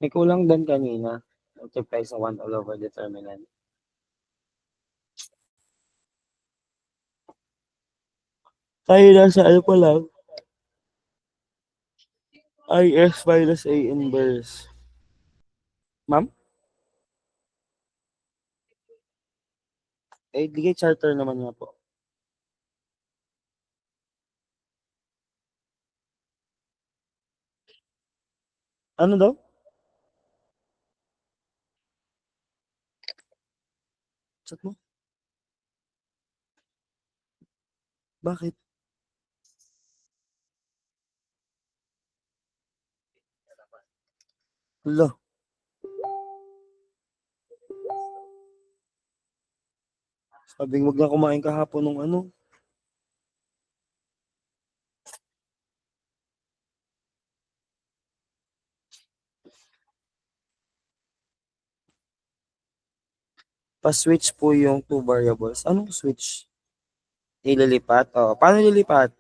May kulang doon kanina. Multiply sa 1 all over determinant. Tayo nasa ano pa lang? IS minus A inverse. Ma'am? Eh, digay charter naman nga po. Ano daw? Chat mo? Bakit? Hala. Sabing wag na kumain kahapon ng ano. Pa-switch po yung two variables. Anong switch? Ililipat? Oh, paano lilipat?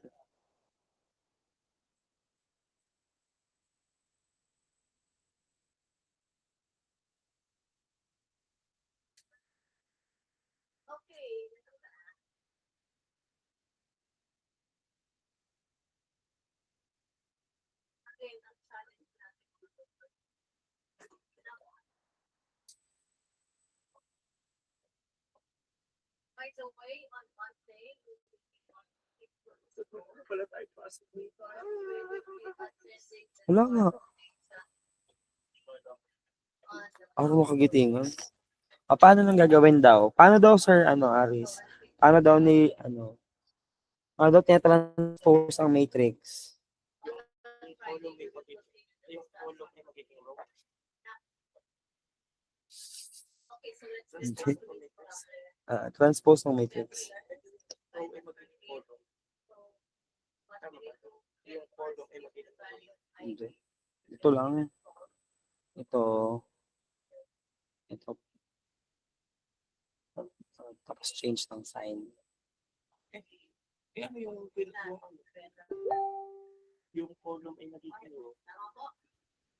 Wala nga. Ako makagitingan. Ah, paano nang gagawin daw? Paano daw, Sir, ano, Aris? Paano daw paano daw tinatranspose ang matrix? Hindi. Transpose ng matrix. Hindi. Ito lang. Ito. Ito. Tapos change ng sign.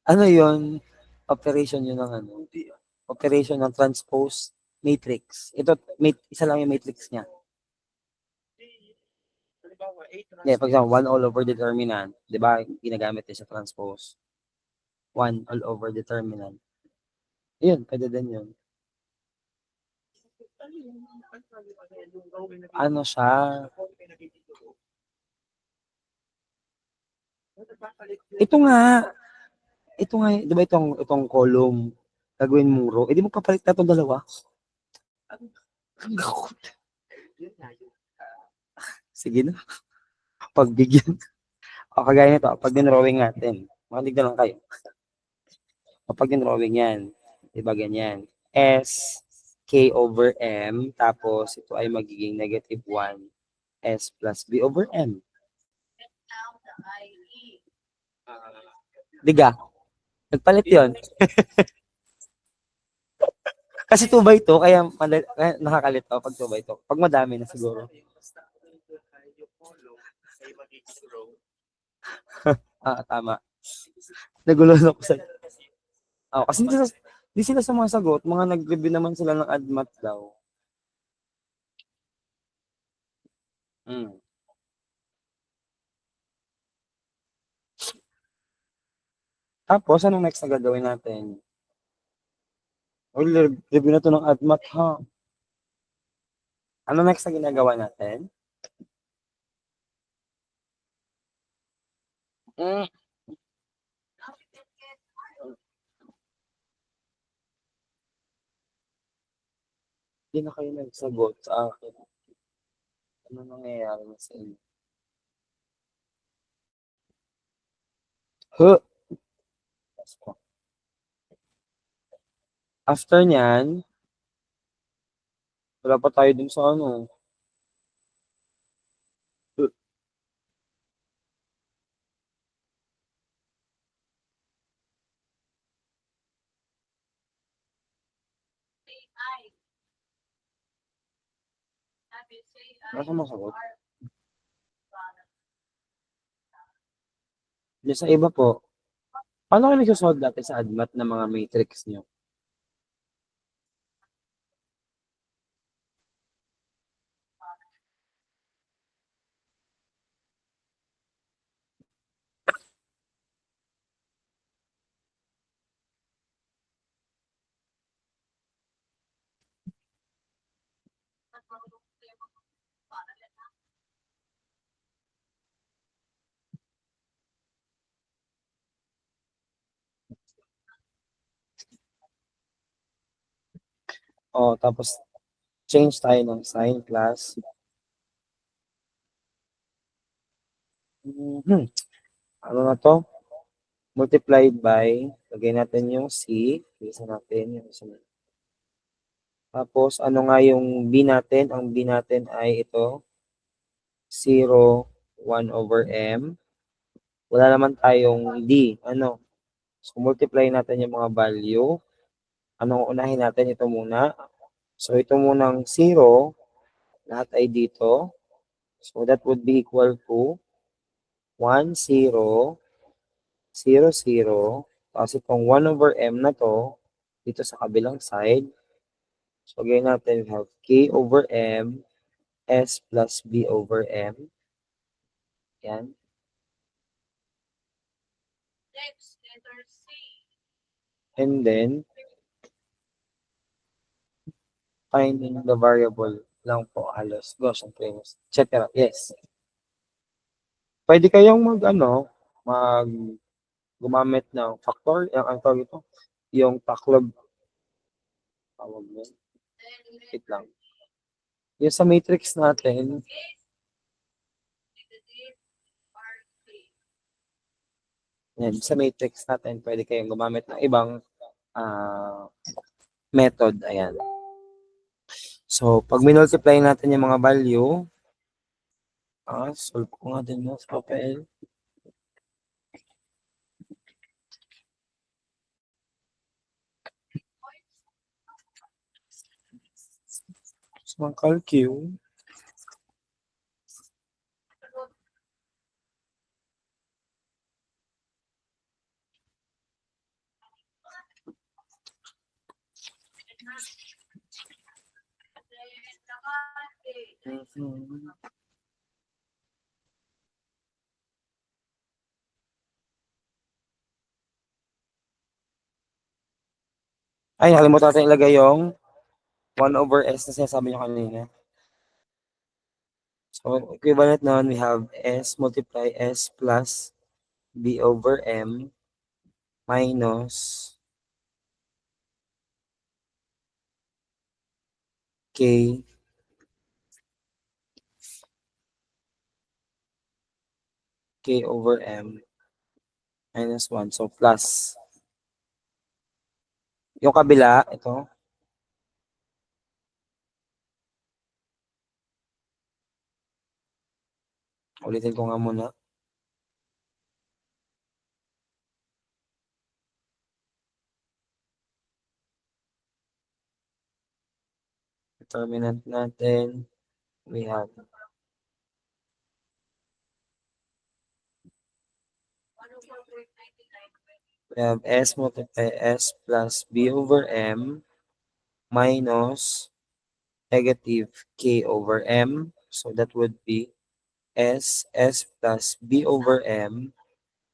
Ano yon? Operation yun ng ano? Operation ng transpose matrix. Ito, isa lang yung matrix niya. Yeah, for example, 1 all over determinant. Di ba? Ginagamit din sa transpose. 1 all over determinant. Yun, pwede din yun. Ano siya? Ito nga. Ito nga, di ba itong column, gagawin mong row, edi magpapalit na itong dalawa. Sige na, pagbigyan. O, kagaya nito, pag dinrawing natin, makinig na lang kayo. O, pag dinrawing yan, di ba ganyan? S, K over M, tapos ito ay magiging negative 1, S plus B over M. Diga, nagpalit yon. Kasi 2 by 2, kaya nakakalito pag 2 by 2. Pag madami na siguro. Tama. Nagulo ako sa... Oh, kasi di sila sumasagot. Mga nag-review naman sila ng ADMAT daw. Tapos, anong next na gagawin natin? Review na to ng ADMAT, ha? Ano next na ginagawa natin? Hindi na kayo nagsagot sa akin. Ano nangyayari na sa inyo? Huh! After nyan, wala pa tayo dun sa ano. Huh. Nasa masagot? Yung sa iba po, paano kayo nagsasolve dati sa ADMAT ng mga matrix nyo? O, tapos change tayo ng sign class. Ano na to? Multiplied by, lagay natin yung C, isa natin yung isa natin. Tapos, ano nga yung B natin? Ang B natin ay ito, 0, 1 over M. Wala naman tayong D. Ano? So, multiply natin yung mga value. Anong unahin natin? Ito muna. So, ito munang 0, lahat ay dito. So, that would be equal to 1, 0, 0, 0. Tapos itong 1 over M na to, dito sa kabilang side. So, again natin, we have K over M, S plus B over M. Yan. And then, finding the variable lang po halos, Gaussian premise, etc. Yes. Pwede kayong gumamit ng factor, ang tawag ito, yung Paclov, tawag mo, wait lang. Yung sa matrix natin, yan, sa matrix natin, pwede kayong gumamit ng ibang method. Ayan. So, pag minultiply natin yung mga value, solve ko nga din mo sa papel. So, ang calcu, ay, nakalimutan natin ilagay yung 1 over S na sinasabi nyo kanina. So, equivalent nun, we have S multiply S plus B over M minus K over M minus 1. So, plus. Yung kabila, ito. Ulitin ko nga muna. Determinant natin, we have S multiply S plus B over M minus negative K over M. So that would be S plus B over M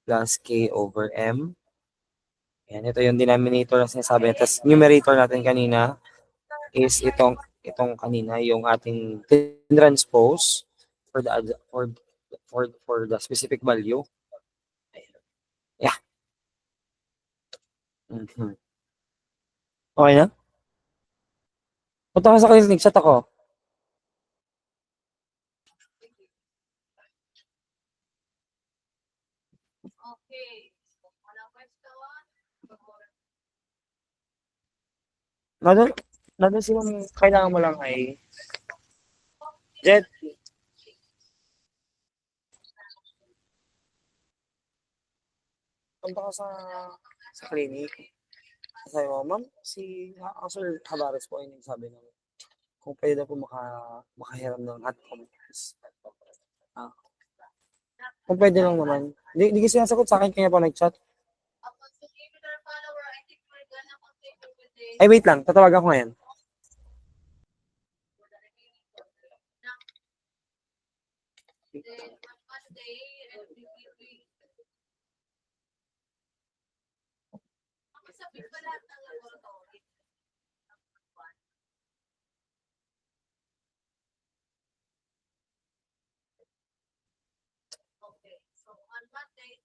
plus K over M. Yan, ito yung denominator na sinasabi. Tapos numerator natin kanina is itong itong kanina, yung ating transpose for the for the specific value. Yeah. Mhm. Okay na? Punta ka sa clinic, chat ako. Nandun silang kailangan mo lang ay Jet, punta ka sa clinic. Sabi mo, ma'am, Sir Habares po ay nagsabi na kung pwede na po makahiram ng hot compress. Ah, kung pwede lang naman. Di kasi nasagot sa akin, kaya po nag-chat. Ay, wait lang, tatawagan ko ngayon.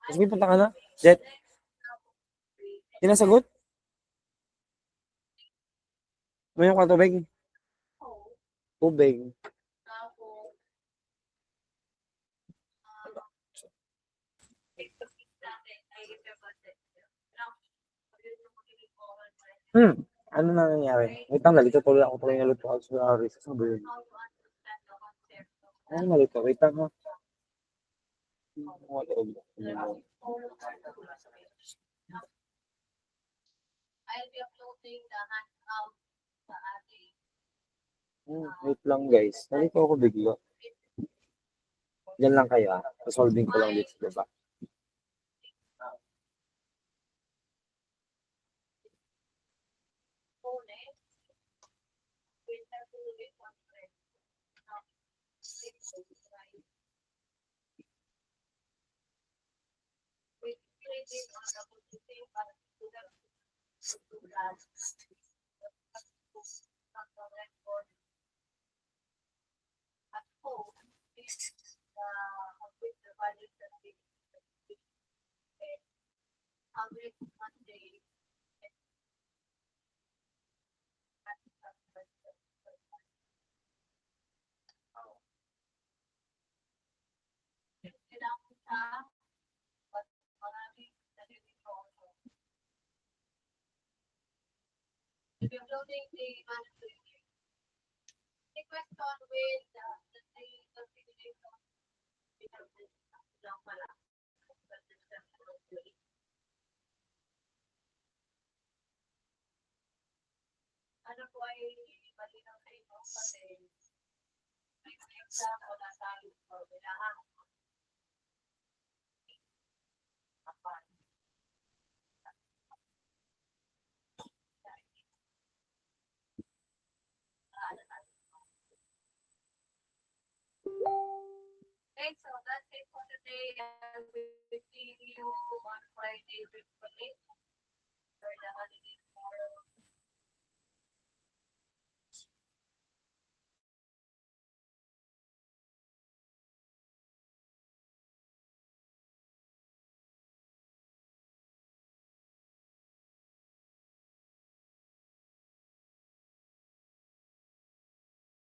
Mas may punta ka na? Jet, di nasagot? May yung tubig? Tubig. Ano na nangyari? Wait lang, nalito tuloy ako tuloy nalito ako sa Aris. Sabi yun. Ano nalito? Wait lang ha. Wala. Wait lang guys. Nalito ako bigla. Diyan lang kayo ah. Solving ko lang dito, diba?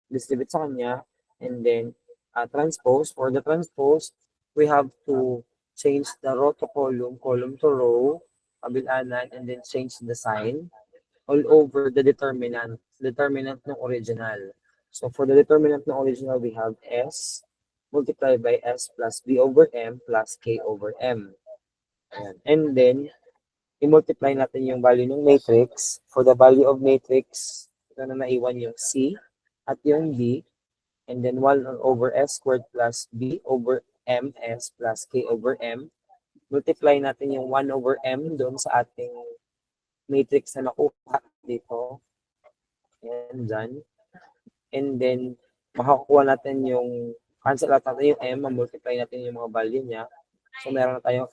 Distribute sa kanya, and then transpose. For the transpose, we have to change the row to column to row, kabilanan, and then change the sign all over the determinant ng original. So for the determinant ng original, we have S multiplied by S plus B over M plus K over M. Ayan. And then, i-multiply natin yung value ng matrix. For the value of matrix, ito na naiwan yung C at yung D. And then 1 over S squared plus B over MS plus K over M. Multiply natin yung 1 over M doon sa ating matrix na nakuha dito. And dyan. And then, makakuha natin yung, cancel out natin yung M, multiply natin yung mga value niya. So, meron na tayong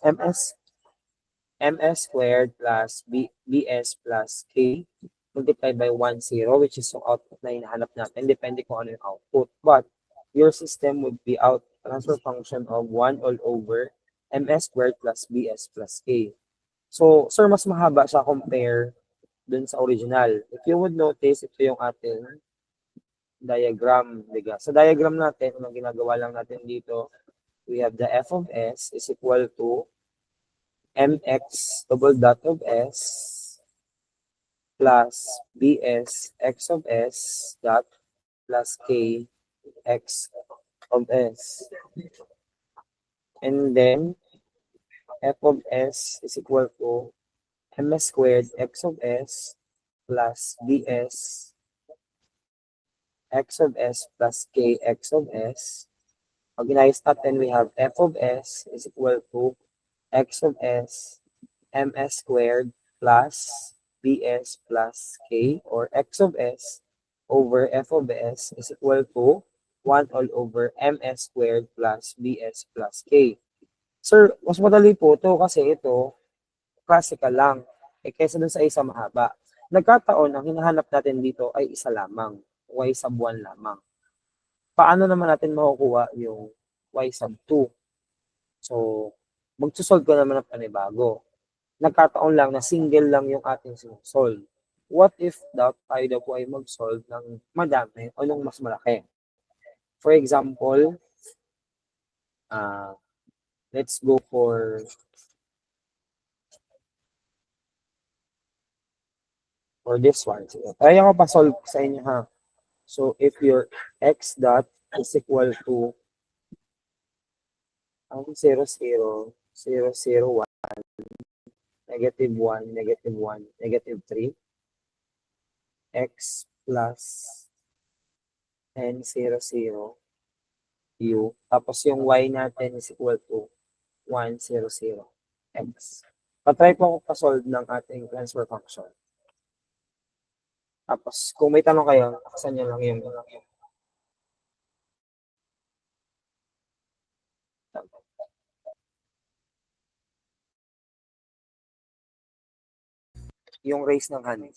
MS squared plus BS plus K multiplied by 1, 0, which is yung output na hinahanap natin, depende kung ano yung output. But your system would be out transfer function of 1 all over ms squared plus bs plus k. So, sir, mas mahaba siya compare dun sa original. If you would notice, ito yung ating diagram. Diga. Sa diagram natin, anong ginagawa lang natin dito, we have the f of s is equal to mx double dot of s plus bs x of s dot plus k x of s. And then, f of s is equal to ms squared x of s plus bs x of s plus k x of s. Pag inayos natin, we have f of s is equal to x of s ms squared plus bs plus k, or x of s over f of s is equal to 1 all over ms squared plus bs plus k. Sir, mas madali po ito kasi ito, classical lang. Kaysa dun sa isa mahaba. Nagkataon, ang hinahanap natin dito ay isa lamang, y sub 1 lamang. Paano naman natin makukuha yung y sub 2? So, magsusolve ko naman ng panibago. Nagkataon lang na single lang yung ating sinusolve. What if tayo daw po ay mag-solve ng madami o ng mas malaki? For example, let's go for this one. Try ko pa solve sa inyo ha. So, if your x dot is equal to 0, 0, 0, 0, 1, negative 1, negative 1, negative 3, x plus n 0, 0, u. Tapos yung y natin is equal to 1, 0, 0, x. Patry po ako pa-solve ng ating transfer function. Tapos, kung may tanong kayo, nakasan nyo lang yung raise ng hand.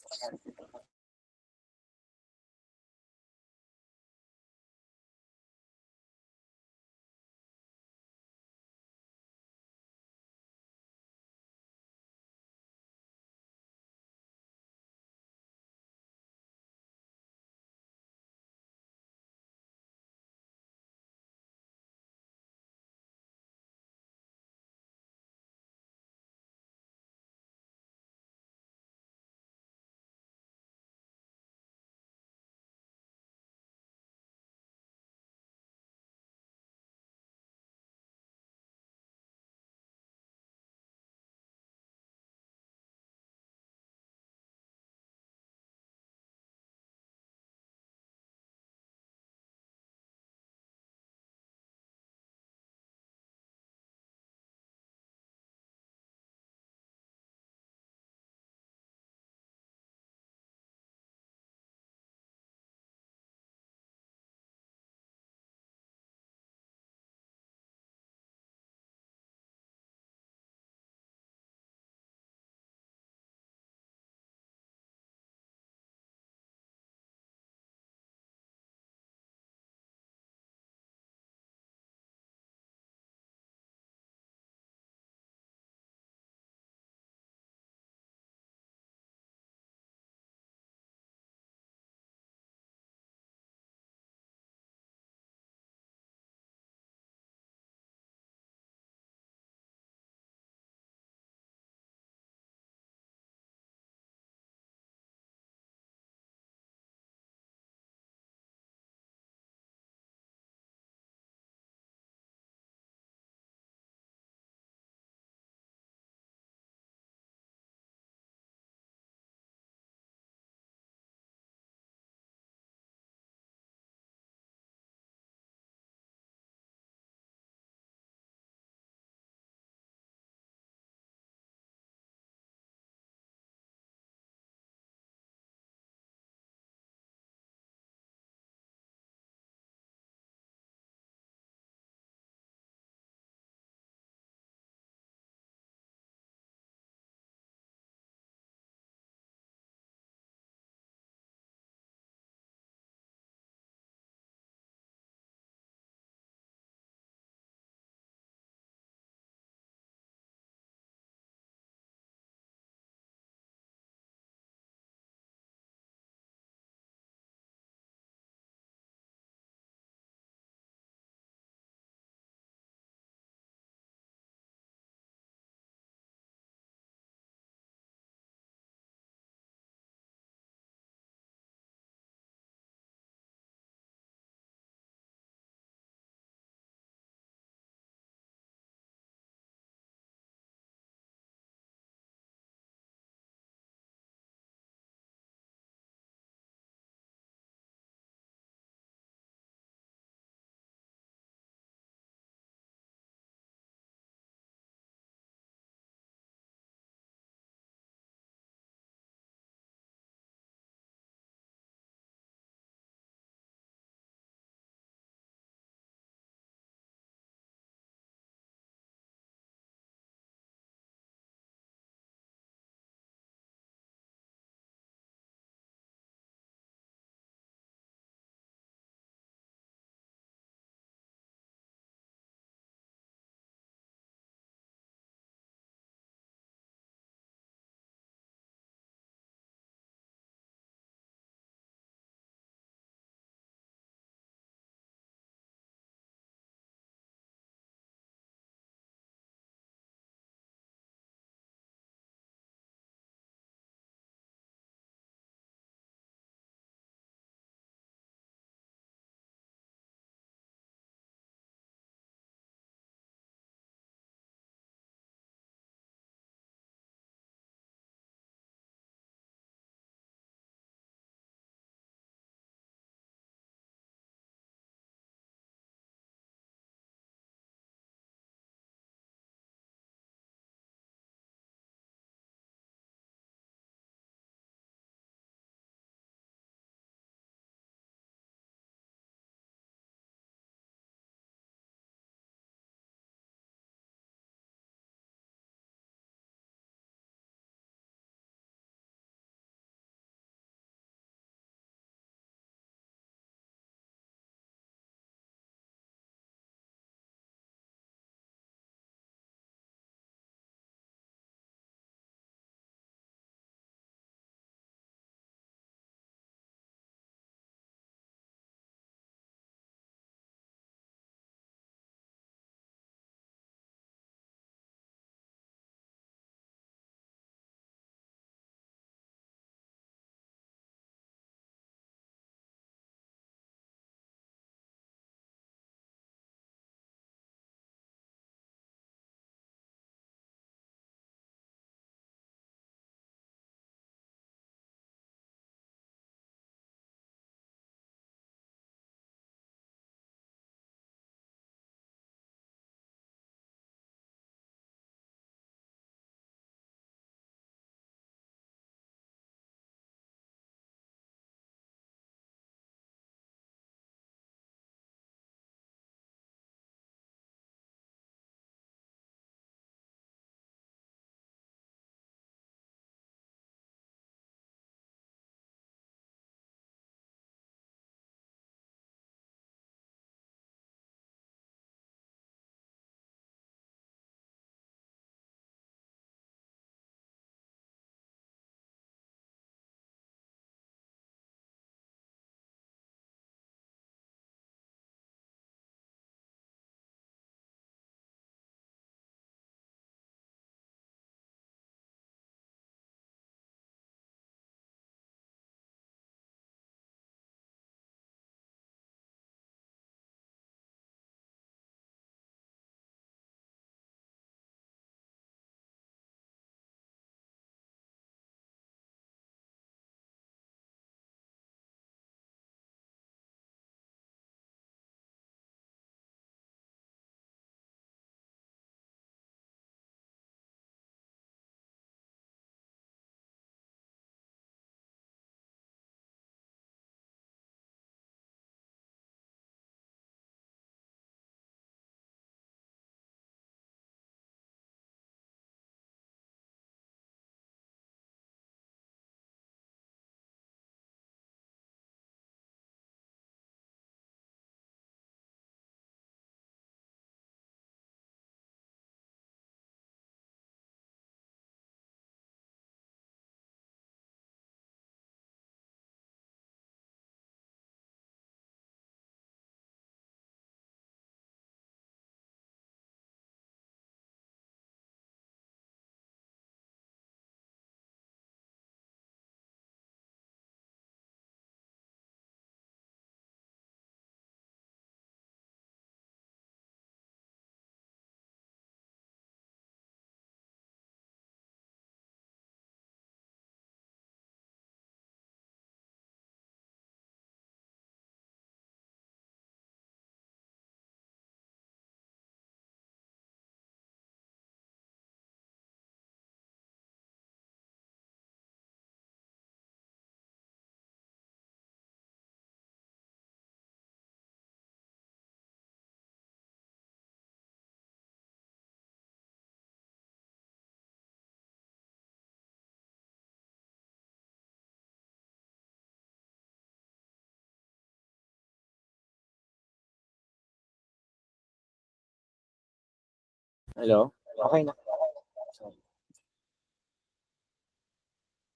Hello? Okay na.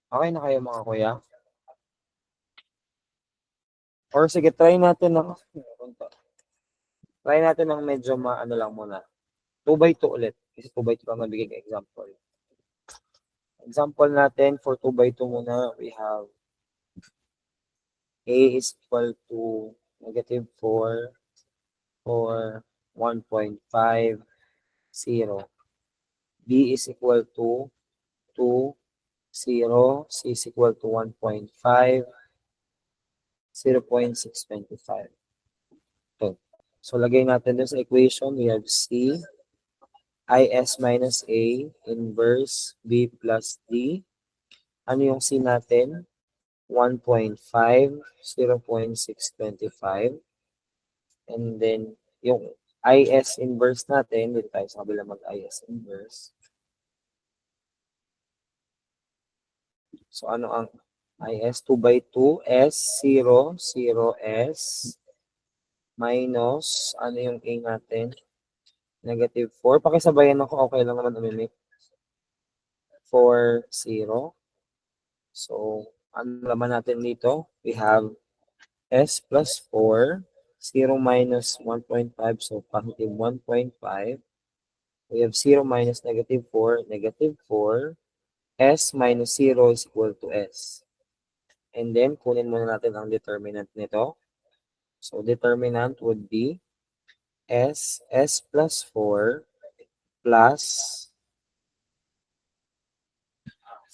Okay na kayo mga kuya? Or sige, try natin ng medyo maano lang muna. 2 by 2 ulit. Kasi 2 by 2 lang nabigay ng example. Example natin for 2 by 2 muna, we have A is equal to negative 4 or 1.5, 0. B is equal to 2, 0. C is equal to 1.5, 0.625. Okay. So, lagay natin dun sa equation, we have C, IS minus A, inverse B plus D. Ano yung C natin? 1.5, 0.625. And then, yung IS inverse natin, dito tayo sa kabila mag-IS inverse. So, ano ang IS? 2 by 2, S, 0, 0, S, minus, ano yung A natin? Negative 4. Pakisabayan ako, okay lang naman umimik. 4, 0. So, ano naman natin dito? We have S plus 4, 0 minus 1.5, so positive 1.5. We have 0 minus negative 4, negative 4. S minus 0 is equal to S. And then, kunin muna natin ang determinant nito. So, determinant would be S plus 4 plus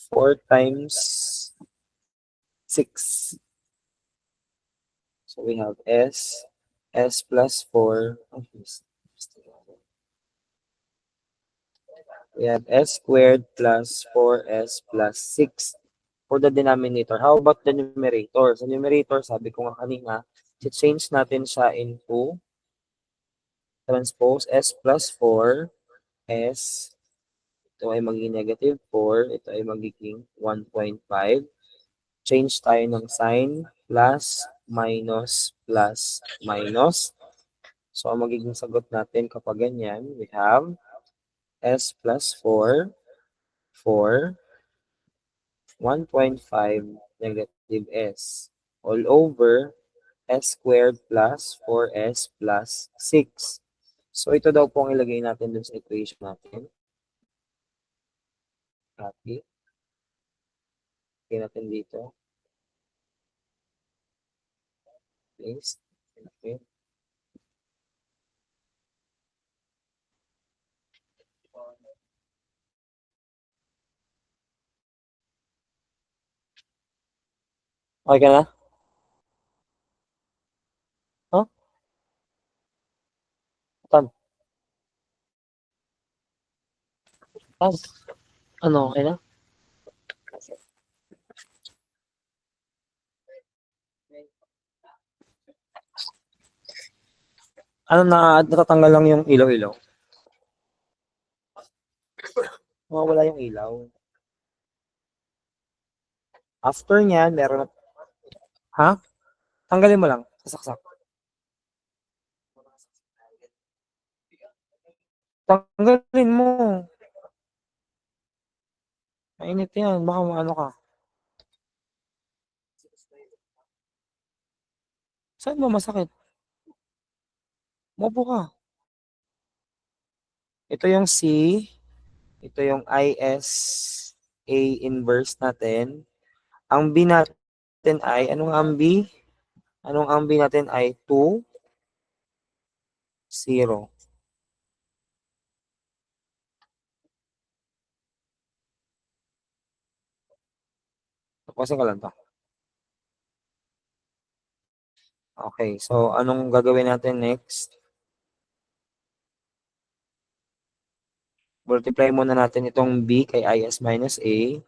4 times 6. So, we have S plus 4. We have S squared plus 4S plus 6 for the denominator. How about the numerator? Sa numerator, sabi ko nga kanina, change natin siya into transpose S plus 4, S, ito ay magiging negative 4, ito ay magiging 1.5. Change tayo ng sign, plus, minus, plus, minus. So, ang magiging sagot natin kapag ganyan, we have S plus 4, 4, 1.5 negative S, all over S squared plus 4S plus 6. So, ito daw po ang ilagay natin dun sa equation natin. Copy. Lagay natin dito. Paste. Okay. Okay ka na? Huh? Tan? Ano, okay na? Ano natatanggal lang yung ilaw-ilaw? Mawawala yung ilaw. After niyan, meron na... Ha? Tanggalin mo lang. Sasaksak. Tanggalin mo. Mainit yan. Baka maano ka. Saan mo masakit? Mopo ka. Ito yung C. Ito yung IS A inverse natin. Ang B natin ay, anong ang B? Anong ang B natin ay 2, 0. Tapusin ko lang to. Okay, so anong gagawin natin next? Multiply muna natin itong B kay IS minus A.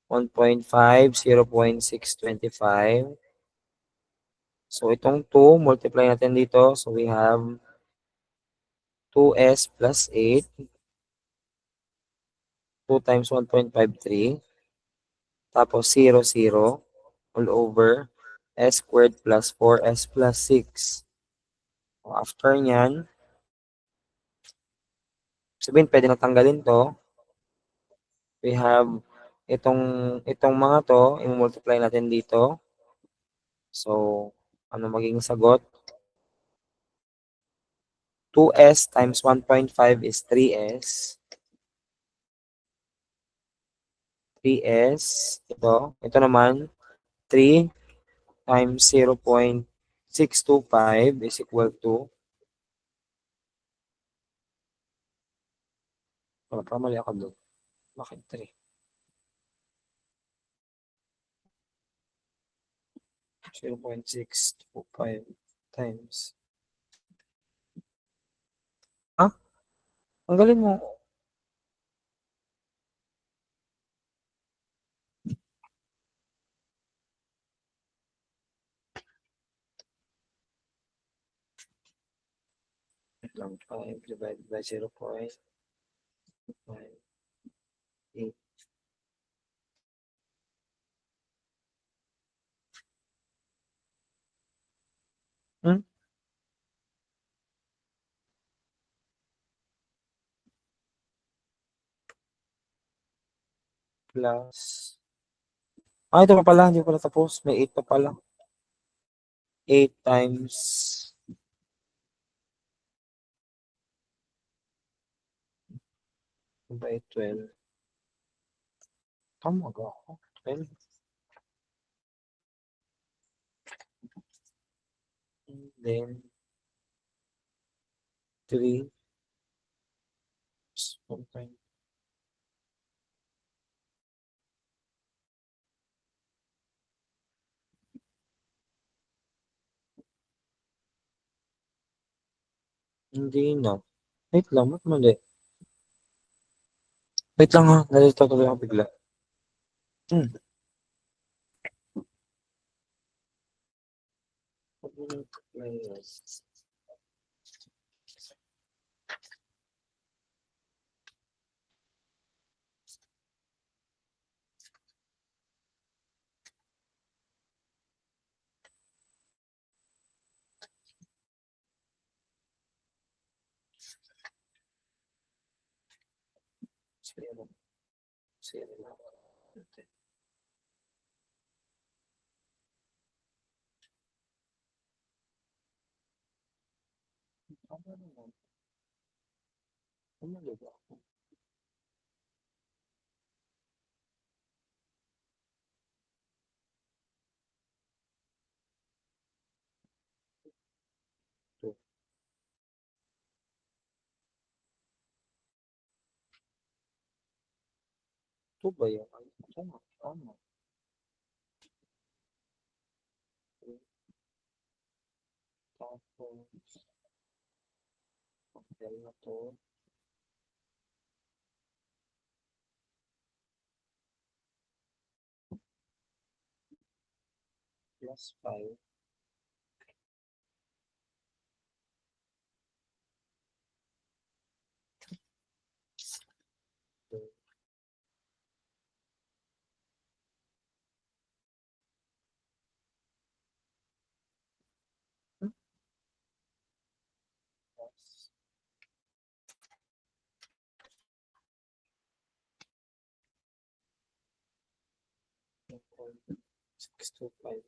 1.5, 0.625. So, itong 2, multiply natin dito. So, we have 2S plus 8. 2 times 1.53. Tapos, 0, 0. All over S squared plus 4S plus 6. So, after nyan, Sabihin pwede na tanggalin 'to. We have itong mga 'to, i-multiply natin dito. So, ano magiging sagot? 2s times 1.5 is 3s. 3s, ito naman, 3 times 0.625 is equal to, mali ako doon. Bakit 3? 0.625 times. Ah, ang galing mo. Wait lang, 5 divided by 0.58. Hmm? Plus, ito pa pala, hindi ko pala tapos. May 8 pa pala. 8 times by 12. Tama ba ako? 12. And then, 3 is 1. Hindi na. Wait lang, ba't mali? Wait lang ha, nalito tuloy ako bigla. Hmm. Zero. Zero lang. Tama naman. Mali ba ako? Two. Two ba yun? Ay, tama. Tama. Tapos, pagdal na to. Plus 5. Plus 625.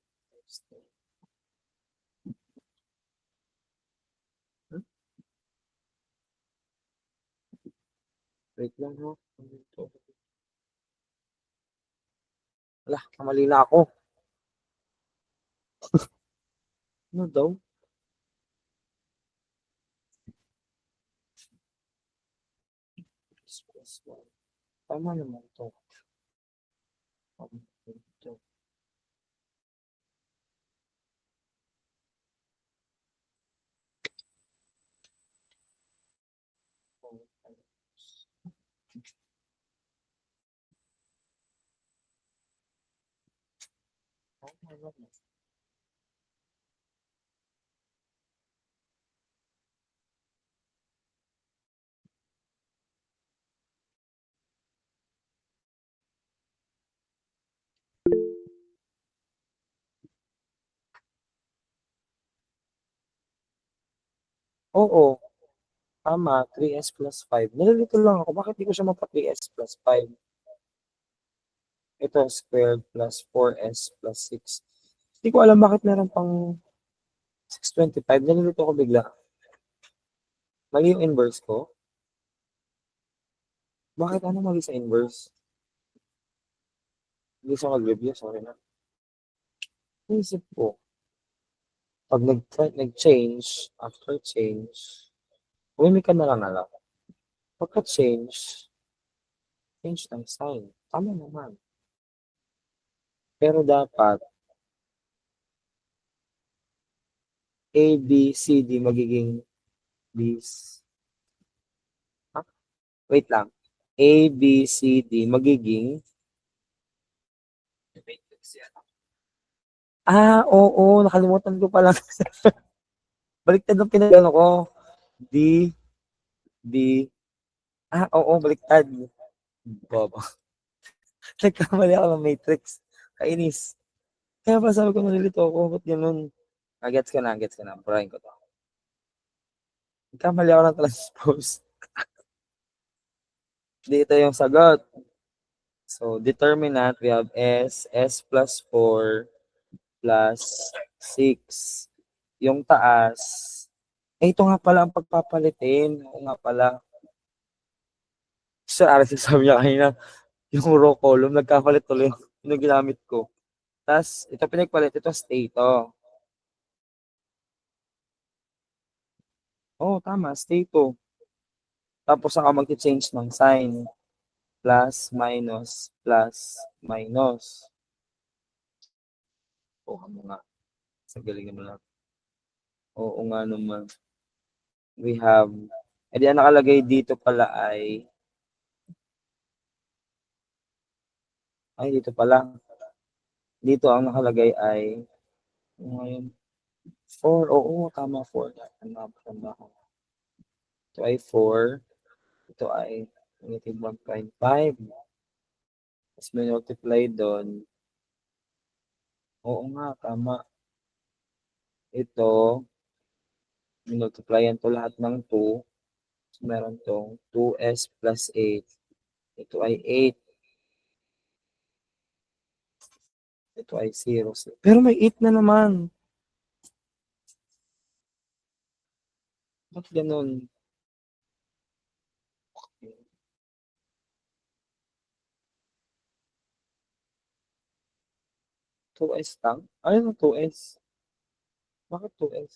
Hmm? Wait lang ha. Wala, kamali na ako. Ano daw? Plus 1. Tama naman to. Ito. Tama naman. Oo. Tama, 3s plus 5. Nalilito lang ako, bakit di ko siya mapa 3s plus 5? Ito, squared plus 4s plus 6. Hindi ko alam bakit meron pang 625. Nalilito ko bigla. Mali yung inverse ko? Bakit ano mali sa inverse? Hindi siya mag-review, sorry na. Naisip ko, pag nag-change, after change, umimik ka na lang alam. Pagka-change, change ng sign. Tama naman. Pero dapat, A, B, C, D magiging B's. Ah, wait lang. A, B, C, D magiging oo, nakalimutan ko pala. Baliktad ang pinagano ko. D, D, oo, baliktad. Bobo. Nagkamali ako ng matrix. Kainis. Kaya pa sabi ko nalilito ako, ba't ganun? Gets ko na, gets ko na. Purahin ko to. Nagkamali ako ng transpose. Dito yung sagot. So, determinant, we have S plus 4 plus 6. Yung taas, ito nga pala ang pagpapalitin. Oo nga pala. Sir, sabi niya kanina, yung row column, nagkapalit tuloy yung ginamit ko. Tapos, ito pinagpalit, ito stay to. Oo, tama, stay to. Tapos, saka mag-change ng sign. Plus, minus. Oo nga. Sa galing mo lang. Oo nga naman. We have, edi ang nakalagay dito pala dito pala. Dito ang nakalagay ay, ngayon, 4, oo, tama, 4. Tama. Ito ay 4. Ito ay negative 1.5. Tapos may multiply doon. Oo nga, tama. Ito, multiplyan to lahat ng 2. So, meron tong 2s plus 8. Ito ay 8. Ito ay 0. Pero may 8 na naman. Ba't ganun? 2s lang? Ano 2s? Bakit 2s?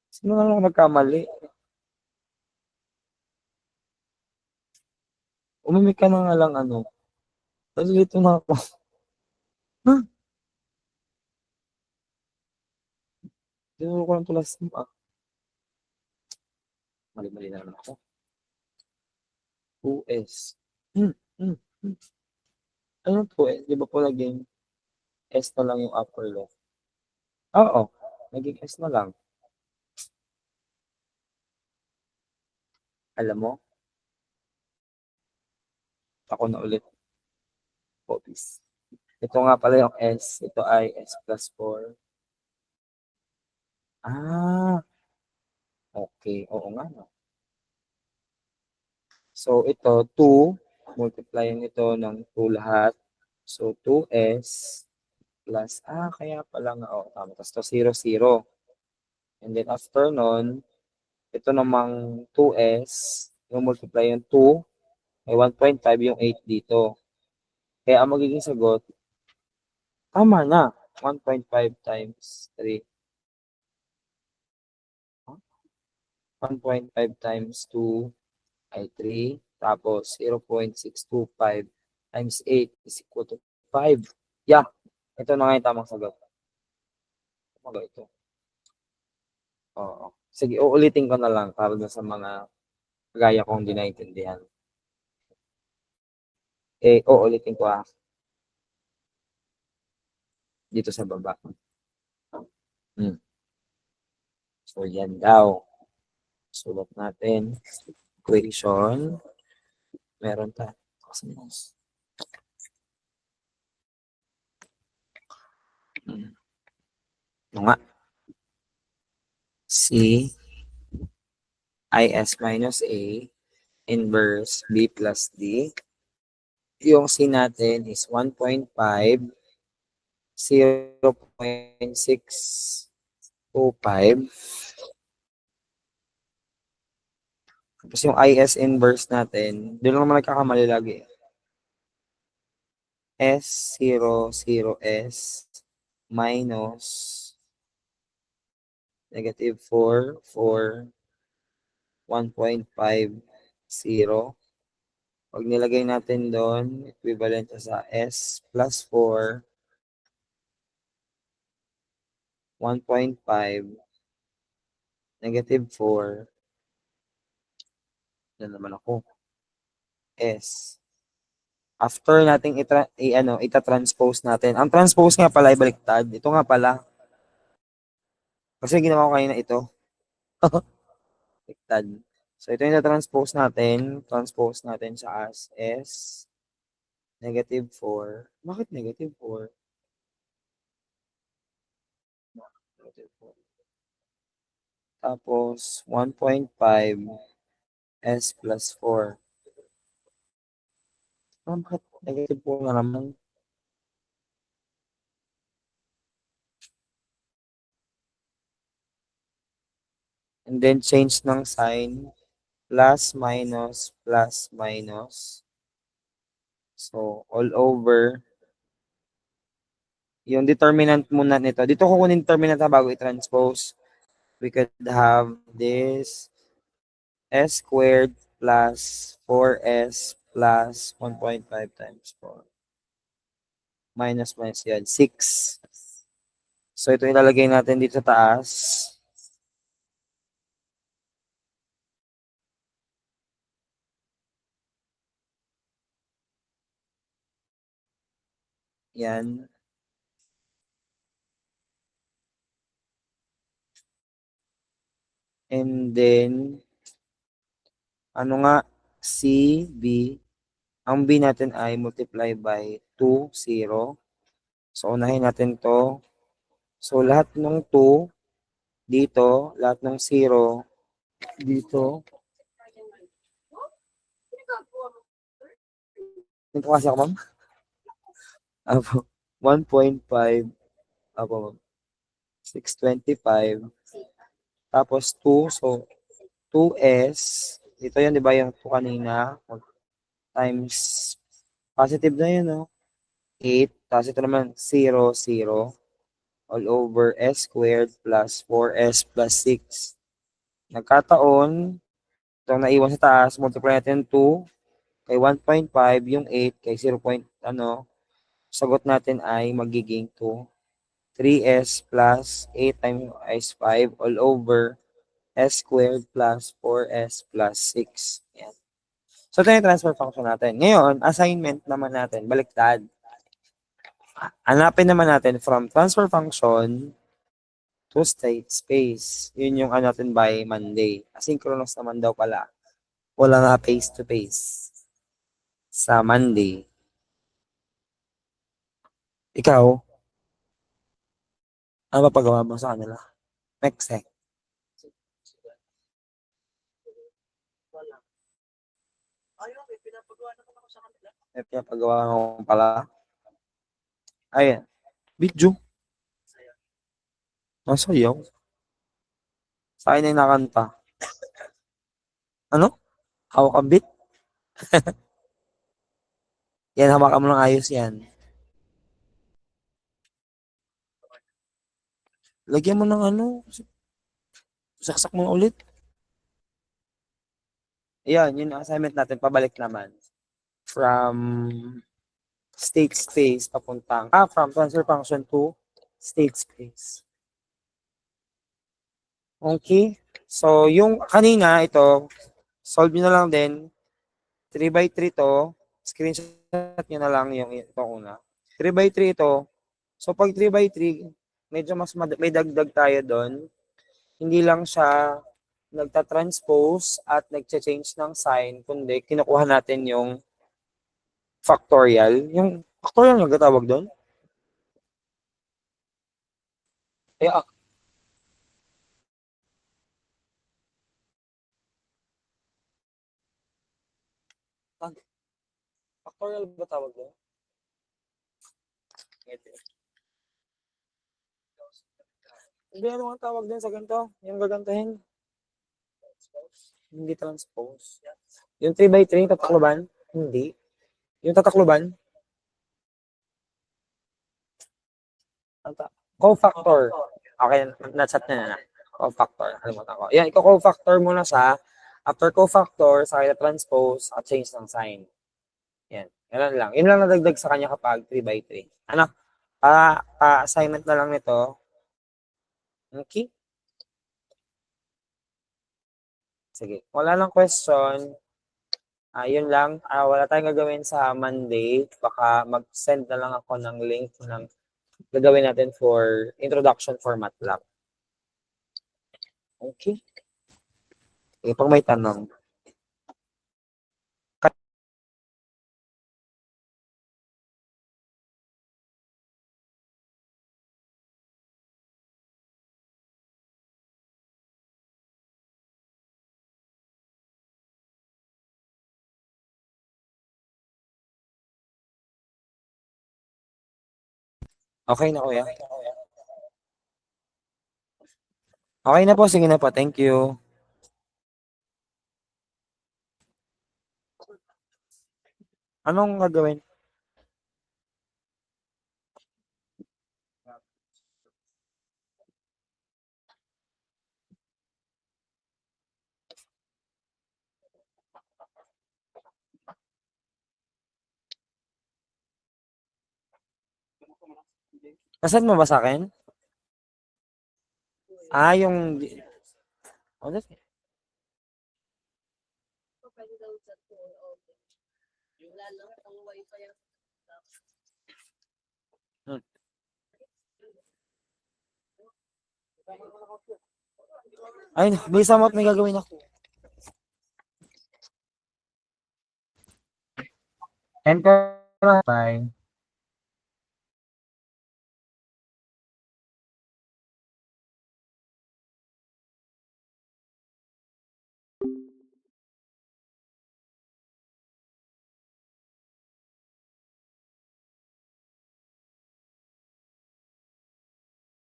Sino na lang nagkamali? Umimik ka na nga lang ano. Nalilito na ako. Huh? Tinuro ko lang tulas mo Mali-mali na naman ako. 2s. Hmm. Ano 2s? Di ba po naging s na lang yung upper left? Oo. Naging s na lang. Alam mo? Ako na ulit. Copies. Ito nga pala yung s. Ito ay s plus 4. Okay. Oo nga. No? So, ito, 2. Multiply ito ng 2 lahat. So, 2s plus, kaya pala nga, tama. Tapos to 0, 0. And then, after nun, ito namang 2s, yung multiply yung 2, may 1.5 yung 8 dito. Kaya ang magiging sagot, tama na. 1.5 times 3. 1.5 times 2 ay 3. Tapos 0.625 times 8 is equal to 5. Yeah, ito na nga yung tamang sagot. Ito. Oo. Sige, uulitin ko na lang para sa mga gaya kong di naintindihan. Uulitin ko dito sa baba. So, yan daw. Sulat natin. Equation. Meron tayo. Ano nga? C is minus A inverse B plus D. Yung C natin is 1.5, 0.625. Tapos yung is inverse natin, doon lang naman nagkakamali lagi. S0, 0S minus negative 4, 4, 1.50. Pag nilagay natin doon, equivalent sa S plus 4, 1.5, negative 4, yan naman ako, S. After nating ita-transpose natin. Ang transpose nga pala ay baliktad. Ito nga pala. Kasi ginawa ko kanina ito. Baliktad. So, ito yung transpose natin. Transpose natin sa as S. Negative 4. Bakit negative 4? Negative 4. Tapos, 1.5 S plus 4. Bakit negative 4 na naman? And then, change ng sign. Plus, minus, plus, minus. So, all over. Yung determinant muna nito. Dito kukunin determinant na bago i-transpose. We could have this S squared plus 4S plus 1.5 times 4. Minus yan. 6. So, ito ilalagay natin dito sa taas. Yan. And then, ano nga, C, B. Ang B natin ay multiply by 2, 0. So, unahin natin to. So, lahat ng 2 dito, lahat ng 0 dito. Ito kasi ako, ma'am. Apo, 1.5. Apo, ma'am. 625. Tapos 2. So, 2S. Ito yun, di ba yung 2 kanina? Times, positive na yun, no? 8. Tapos ito naman, 0, 0. All over S squared plus 4S plus 6. Nagkataon, itong naiwan sa taas, multiply natin 2 kay 1.5, yung 8 kay 0. Sagot natin ay magiging 2. 3S plus 8 times is 5 all over S squared plus 4S plus 6. Yan. So, ito yung transfer function natin. Ngayon, assignment naman natin, baliktad. Hanapin naman natin from transfer function to state space. Yun yung natin by Monday. Asynchronous naman daw pala. Wala nga face-to-face sa Monday. Ikaw, ano ba pagawa mo sa kanila? Next eh. May pinapagawa ko pala. Ayan. Video. Nasayaw. Sa akin ay nakanta. Ano? Hawak ang beat? Yan, hawakan mo ng ayos yan. Lagyan mo ng saksak mo ulit. Ayan, yun ang assignment natin. Pabalik naman. From state space papuntang, from transfer function to state space. Okay. So, yung kanina, ito, solve nyo na lang din. 3x3 to. Screenshot nyo na lang yung ito una. 3x3 ito. So, pag 3x3, medyo mas may dagdag tayo doon. Hindi lang siya nagta-transpose at nagcha-change ng sign, kundi kinukuha natin yung factorial. Yung factorial yung gatawag doon? Eh, Factorial ba tawag doon? Hindi, ano nga tawag din sa ganito? Yung gagantahin? Hindi transpose. Yung 3x3, tatakloban? Hindi. Yung tatakloban? Cofactor. Okay, na-chat na. Cofactor. Kalimutan ko. Yan, i-cofactor mo na siya. After cofactor, sa kanya transpose, at change ng sign. Yan. Yan lang. Yun lang nadagdag sa kanya kapag 3x3. Ano? Assignment na lang nito. Okay? Sige. Wala lang question. Yun lang. Wala tayong gagawin sa Monday. Baka mag-send na lang ako ng link ng gagawin natin for introduction for MATLAB. Okay. Sige, pag may tanong. Okay na, kuya. Okay na po. Sige na po. Thank you. Anong gagawin? Nasend mo ba sa akin? Yung... Ano? Hmm. Ay, bisa mo at may gagawin ako. 10 ka na. Bye.